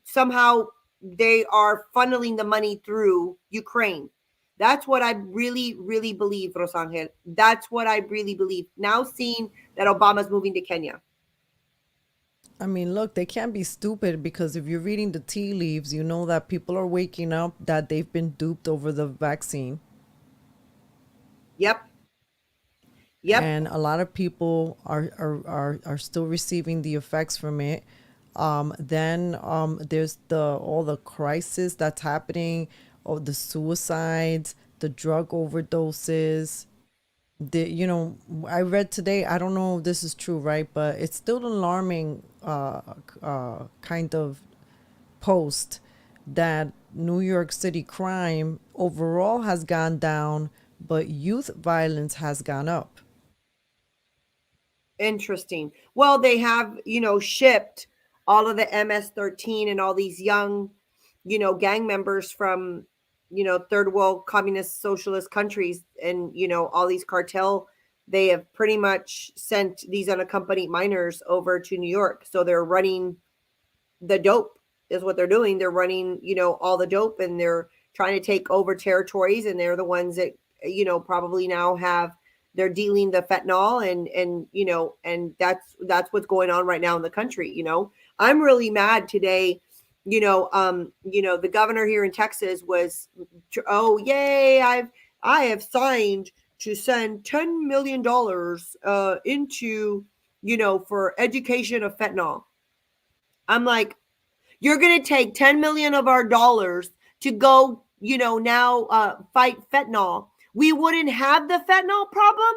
somehow they are funneling the money through Ukraine. That's what I really, really believe, Rosangel. That's what I really believe. Now seeing that Obama's moving to Kenya. I mean, look, they can't be stupid, because if you're reading the tea leaves, you know that people are waking up that they've been duped over the vaccine. Yep. Yep. And a lot of people are still receiving the effects from it. Then there's all the crisis that's happening, the suicides, the drug overdoses. I read today, I don't know if this is true, right? But it's still an alarming kind of post that New York City crime overall has gone down, but youth violence has gone up. Interesting. Well, they have, shipped all of the MS-13 and all these young, gang members from, third world communist socialist countries, and, all these cartel. They have pretty much sent these unaccompanied minors over to New York. So they're running the dope, is what they're doing. They're running, all the dope, and they're trying to take over territories. And they're the ones that, probably now they're dealing the fentanyl, and that's what's going on right now in the country. I'm really mad today. The governor here in Texas was, oh yay, I have signed to send $10 million into, for education of fentanyl. I'm like, you're going to take 10 million of our dollars to go, now fight fentanyl. We wouldn't have the fentanyl problem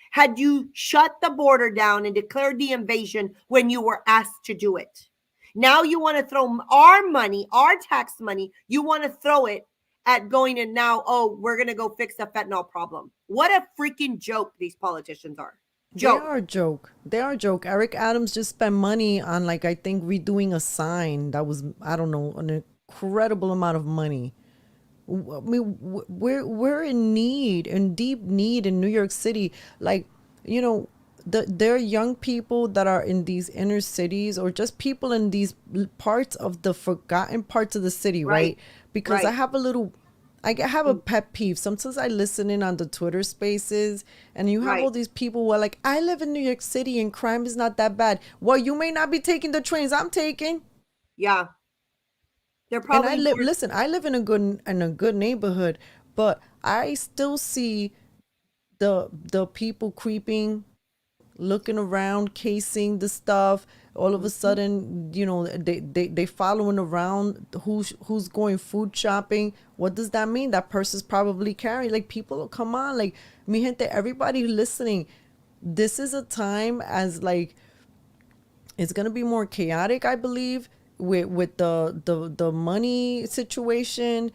had you shut the border down and declared the invasion when you were asked to do it. Now you want to throw our money, our tax money, you want to throw it at going, and now, oh, we're going to go fix the fentanyl problem. What a freaking joke these politicians are. Joke. They are a joke. They are a joke. Eric Adams just spent money on, like, I think redoing a sign that was, I don't know, an incredible amount of money. I mean, we're in deep need in New York City. Like, there are young people that are in these inner cities, or just people in these parts of the forgotten parts of the city, right? Because Right. I have a pet peeve. Sometimes I listen in on the Twitter spaces, and you have all Right. these people who are like, I live in New York City and crime is not that bad. Well, you may not be taking the trains I'm taking. Yeah. They're And probably listen, I live in a good neighborhood, but I still see the people creeping, looking around, casing the stuff. All of a sudden, they following around who's going food shopping. What does that mean? That person's probably carrying, like, people, come on, like, mi gente, everybody listening, this is a time as, like, it's gonna be more chaotic, I believe, with the money situation.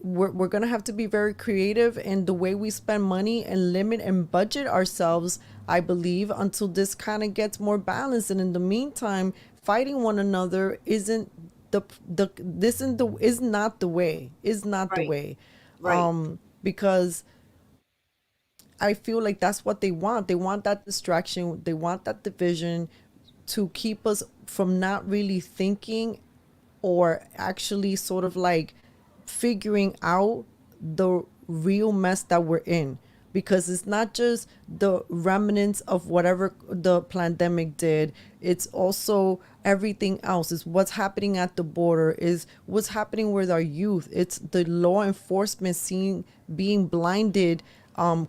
We're gonna have to be very creative in the way we spend money, and limit and budget ourselves, I believe, until this kind of gets more balanced. And in the meantime, fighting one another isn't is not the way. Right. Right. Because I feel like that's what they want. They want that distraction, they want that division to keep us from not really thinking or actually sort of like figuring out the real mess that we're in, because it's not just the remnants of whatever the pandemic did, it's also everything else. It's what's happening at the border, is what's happening with our youth, it's the law enforcement seeing being blinded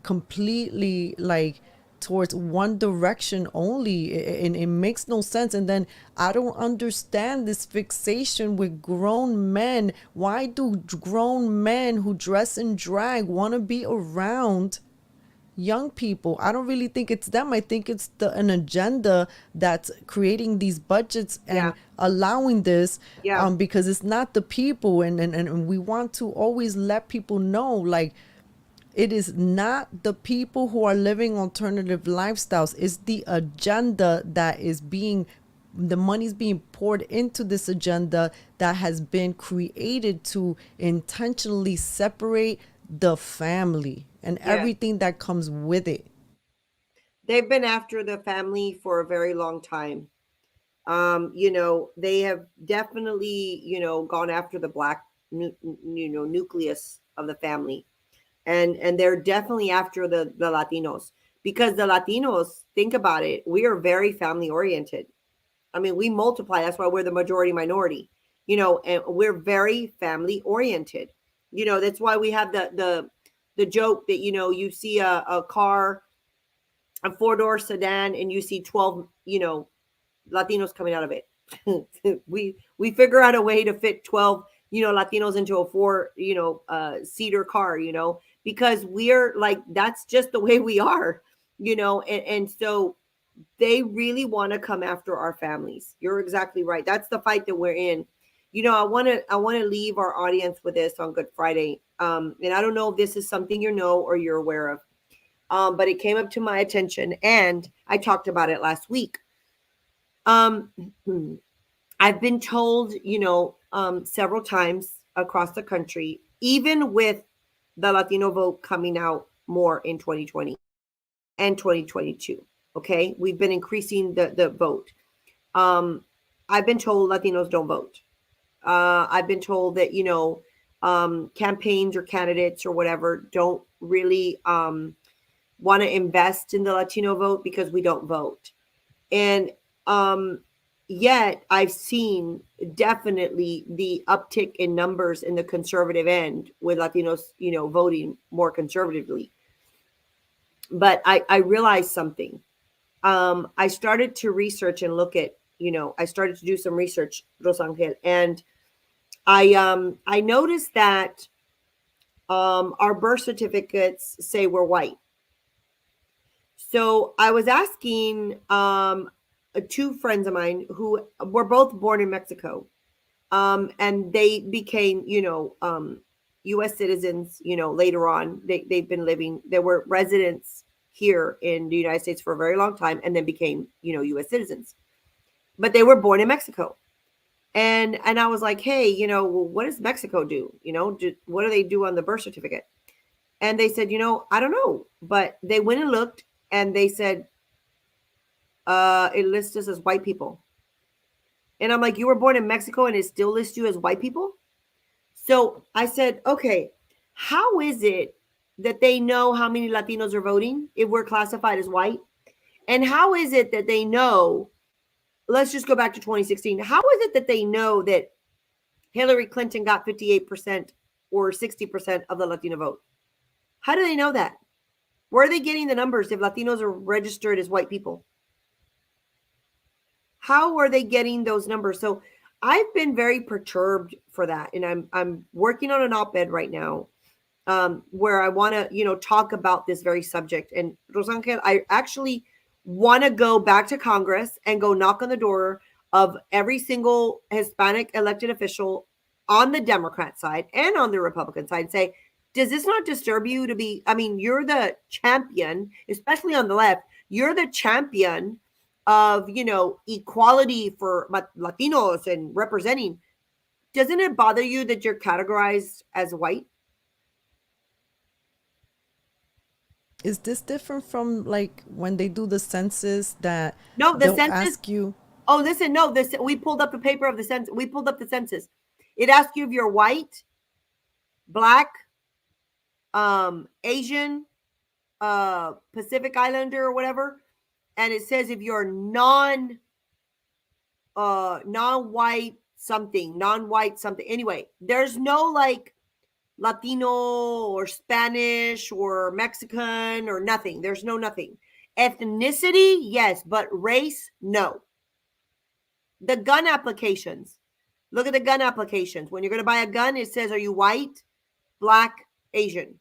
completely, like towards one direction only, and it makes no sense. And then I don't understand this fixation with grown men. Why do grown men who dress in drag want to be around young people? I don't really think it's them. I think it's an agenda that's creating these budgets and Yeah. allowing this, Yeah. because it's not the people. And we want to always let people know, like, it is not the people who are living alternative lifestyles. It's the agenda that is being, the money's being poured into this agenda that has been created to intentionally separate the family and Yes. everything that comes with it. They've been after the family for a very long time. They have definitely, gone after the black, nucleus of the family, and they're definitely after the Latinos, because the Latinos, think about it, we are very family oriented. I mean, we multiply. That's why we're the majority minority, and we're very family oriented. That's why we have the joke that, you see a car, a four-door sedan, and you see 12, Latinos coming out of it. we figure out a way to fit 12, Latinos into a four, seater car, because we're like, that's just the way we are, and so they really want to come after our families. You're exactly right. That's the fight that we're in. I want to leave our audience with this on Good Friday. And I don't know if this is something or you're aware of. But it came up to my attention and I talked about it last week. Um, I've been told, several times across the country, even with the Latino vote coming out more in 2020 and 2022. Okay. We've been increasing the vote. Um, I've been told Latinos don't vote. I've been told that, campaigns or candidates or whatever don't really want to invest in the Latino vote because we don't vote. And um, yet I've seen definitely the uptick in numbers in the conservative end with Latinos, voting more conservatively. But I realized something. I started to research and look at, I started to do some research, Rosangel, and I noticed that our birth certificates say we're white. So I was asking two friends of mine who were both born in Mexico, and they became, U.S. citizens. Later on, they've been living. They were residents here in the United States for a very long time, and then became, U.S. citizens. But they were born in Mexico. And I was like, hey, well, what does Mexico do? What do they do on the birth certificate? And they said, I don't know. But they went and looked and they said, it lists us as white people. And I'm like, you were born in Mexico and it still lists you as white people? So I said, okay, how is it that they know how many Latinos are voting if we're classified as white? And how is it that they know, let's just go back to 2016. How is it that they know that Hillary Clinton got 58% or 60% of the Latino vote? How do they know that? Where are they getting the numbers if Latinos are registered as white people? How are they getting those numbers? So I've been very perturbed for that. And I'm working on an op-ed right now, where I want to, talk about this very subject. And Rosangel, I actually want to go back to Congress and go knock on the door of every single Hispanic elected official on the Democrat side and on the Republican side and say, does this not disturb you to be, I mean, you're the champion, especially on the left, you're the champion of, equality for Latinos and representing. Doesn't it bother you that you're categorized as white? Is this different from like when they do the census that No, the they'll census. ask you? Oh, listen, no, this we pulled up the paper of the census. We pulled up the census. It asks you if you're white, black, Asian, Pacific Islander or whatever, and it says if you're non-white something. Anyway, there's no like Latino or Spanish or Mexican or nothing. There's no nothing. Ethnicity, yes, but race, no. The gun applications. Look at the gun applications. When you're going to buy a gun, it says, are you white, black, Asian?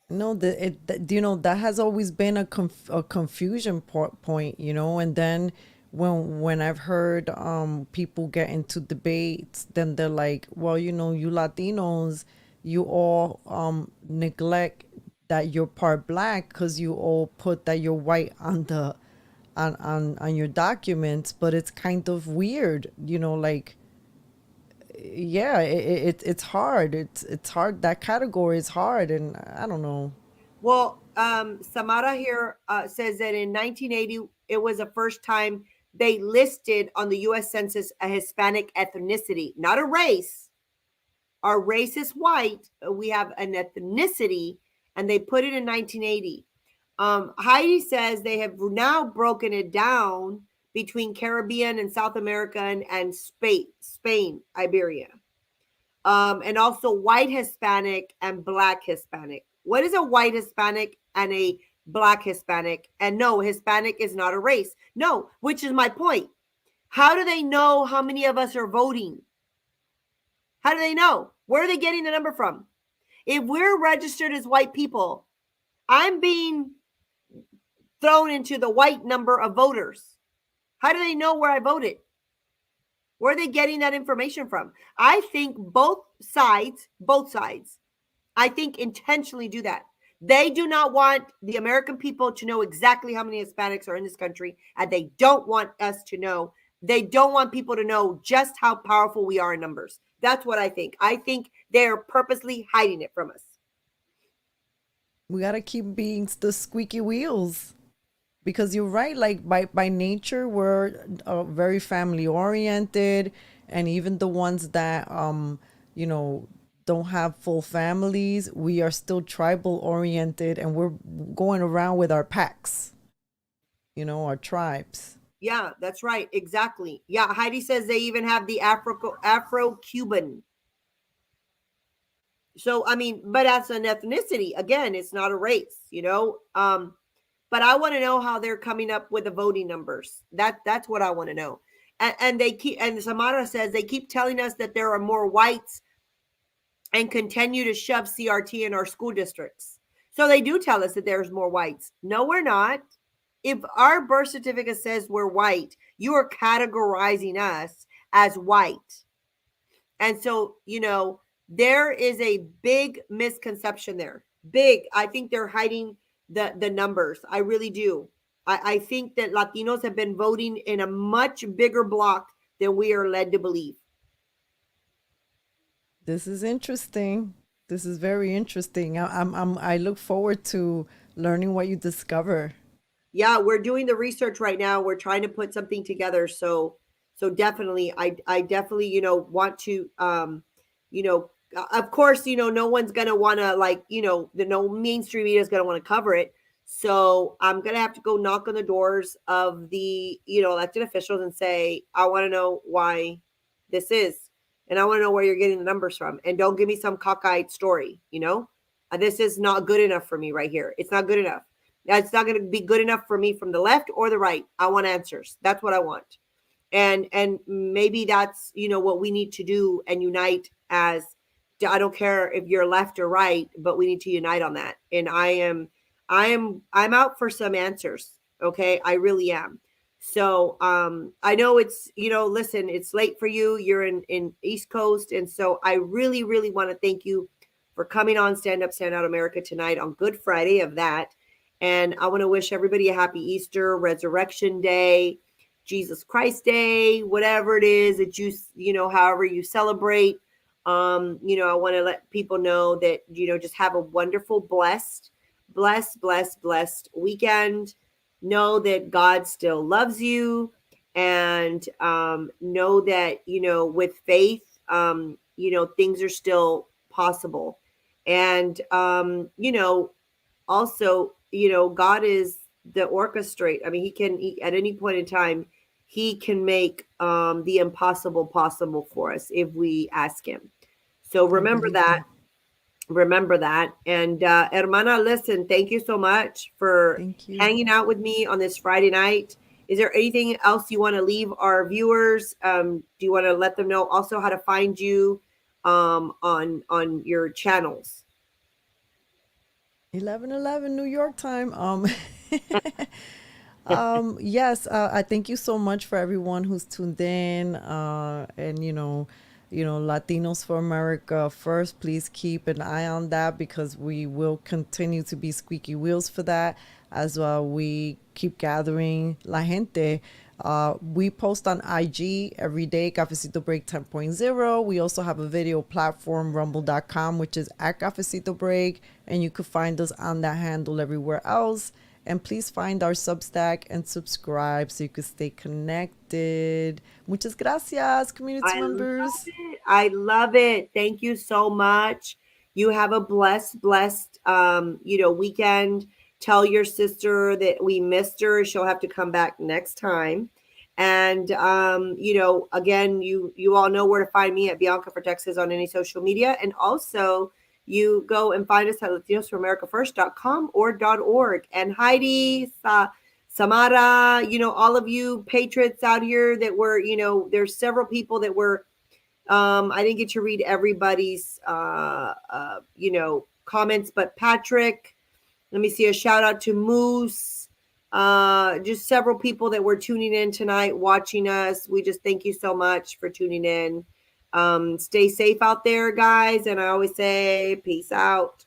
No, that has always been a confusion point, and then when I've heard people get into debates, then they're like, well, you Latinos, you all neglect that you're part black because you all put that you're white on the on your documents, but it's kind of weird, like, yeah, it's hard. It's hard. That category is hard, and I don't know. Well, Samara here says that in 1980, it was the first time they listed on the U.S. Census a Hispanic ethnicity, not a race. Our race is white. We have an ethnicity, and they put it in 1980. Heidi says they have now broken it down between Caribbean and South America and Spain, Iberia. And also white Hispanic and black Hispanic. What is a white Hispanic and a black Hispanic? And no, Hispanic is not a race. No, which is my point. How do they know how many of us are voting? How do they know? Where are they getting the number from? If we're registered as white people, I'm being thrown into the white number of voters. How do they know where I voted? Where are they getting that information from? I think both sides, I think intentionally do that. They do not want the American people to know exactly how many Hispanics are in this country, and they don't want us to know. They don't want people to know just how powerful we are in numbers. That's what I think. I think they're purposely hiding it from us. We gotta keep being the squeaky wheels, because you're right. Like by nature, we're very family oriented, and even the ones that you know don't have full families, we are still tribal oriented, and we're going around with our packs, our tribes. Yeah, that's right. Exactly. Yeah, Heidi says they even have the Afro-Cuban. So, I mean, but that's an ethnicity. Again, it's not a race, but I want to know how they're coming up with the voting numbers. That's what I want to know. And they keep, and Samara says they keep telling us that there are more whites and continue to shove CRT in our school districts. So they do tell us that there's more whites. No, we're not. If our birth certificate says we're white, you are categorizing us as white. And so, there is a big misconception there. Big. I think they're hiding the numbers. I really do. I think that Latinos have been voting in a much bigger block than we are led to believe. This is interesting. This is very interesting. I look forward to learning what you discover. Yeah, we're doing the research right now. We're trying to put something together. So definitely, I definitely, want to, of course, no one's going to want to no mainstream media is going to want to cover it. So I'm going to have to go knock on the doors of the, elected officials and say, I want to know why this is. And I want to know where you're getting the numbers from. And don't give me some cockeyed story, This is not good enough for me right here. It's not good enough. It's not going to be good enough for me from the left or the right. I want answers. That's what I want. And maybe that's, what we need to do and unite as, I don't care if you're left or right, but we need to unite on that. And I'm out for some answers. Okay. I really am. So I know it's, listen, it's late for you. You're in East Coast. And so I really, really want to thank you for coming on Stand Up, Stand Out America tonight on Good Friday of that. And I want to wish everybody a happy Easter, Resurrection Day, Jesus Christ Day, whatever it is that you, however you celebrate. I want to let people know that, just have a wonderful, blessed weekend. Know that God still loves you, and know that, with faith, things are still possible. And, also, God is the orchestrate. I mean, at any point in time, he can make the impossible possible for us if we ask him. So I believe that. remember that. And hermana, listen, thank you so much for Thank you. hanging out with me on this Friday night. Is there anything else you want to leave our viewers? Do you want to let them know also how to find you on your channels? 11:11 New York time. Yes, I thank you so much for everyone who's tuned in. And Latinos for America first. Please keep an eye on that because we will continue to be squeaky wheels for that as well. We keep gathering la gente. We post on IG every day, Cafecito Break 10.0. We also have a video platform, rumble.com, which is at Cafecito Break, and you could find us on that handle everywhere else. And please find our Substack and subscribe so you can stay connected. Muchas gracias, community members. I love it. Thank you so much. You have a blessed, weekend. Tell your sister that we missed her. She'll have to come back next time. And, again, you all know where to find me at Bianca for Texas on any social media. And also, you go and find us at latinosforamericafirst.com or .org. And Heidi, Samara, all of you patriots out here that were, there's several people that were, I didn't get to read everybody's, comments, but Patrick, let me see, a shout out to Moose, just several people that were tuning in tonight, watching us. We just thank you so much for tuning in. Stay safe out there, guys. And I always say, peace out.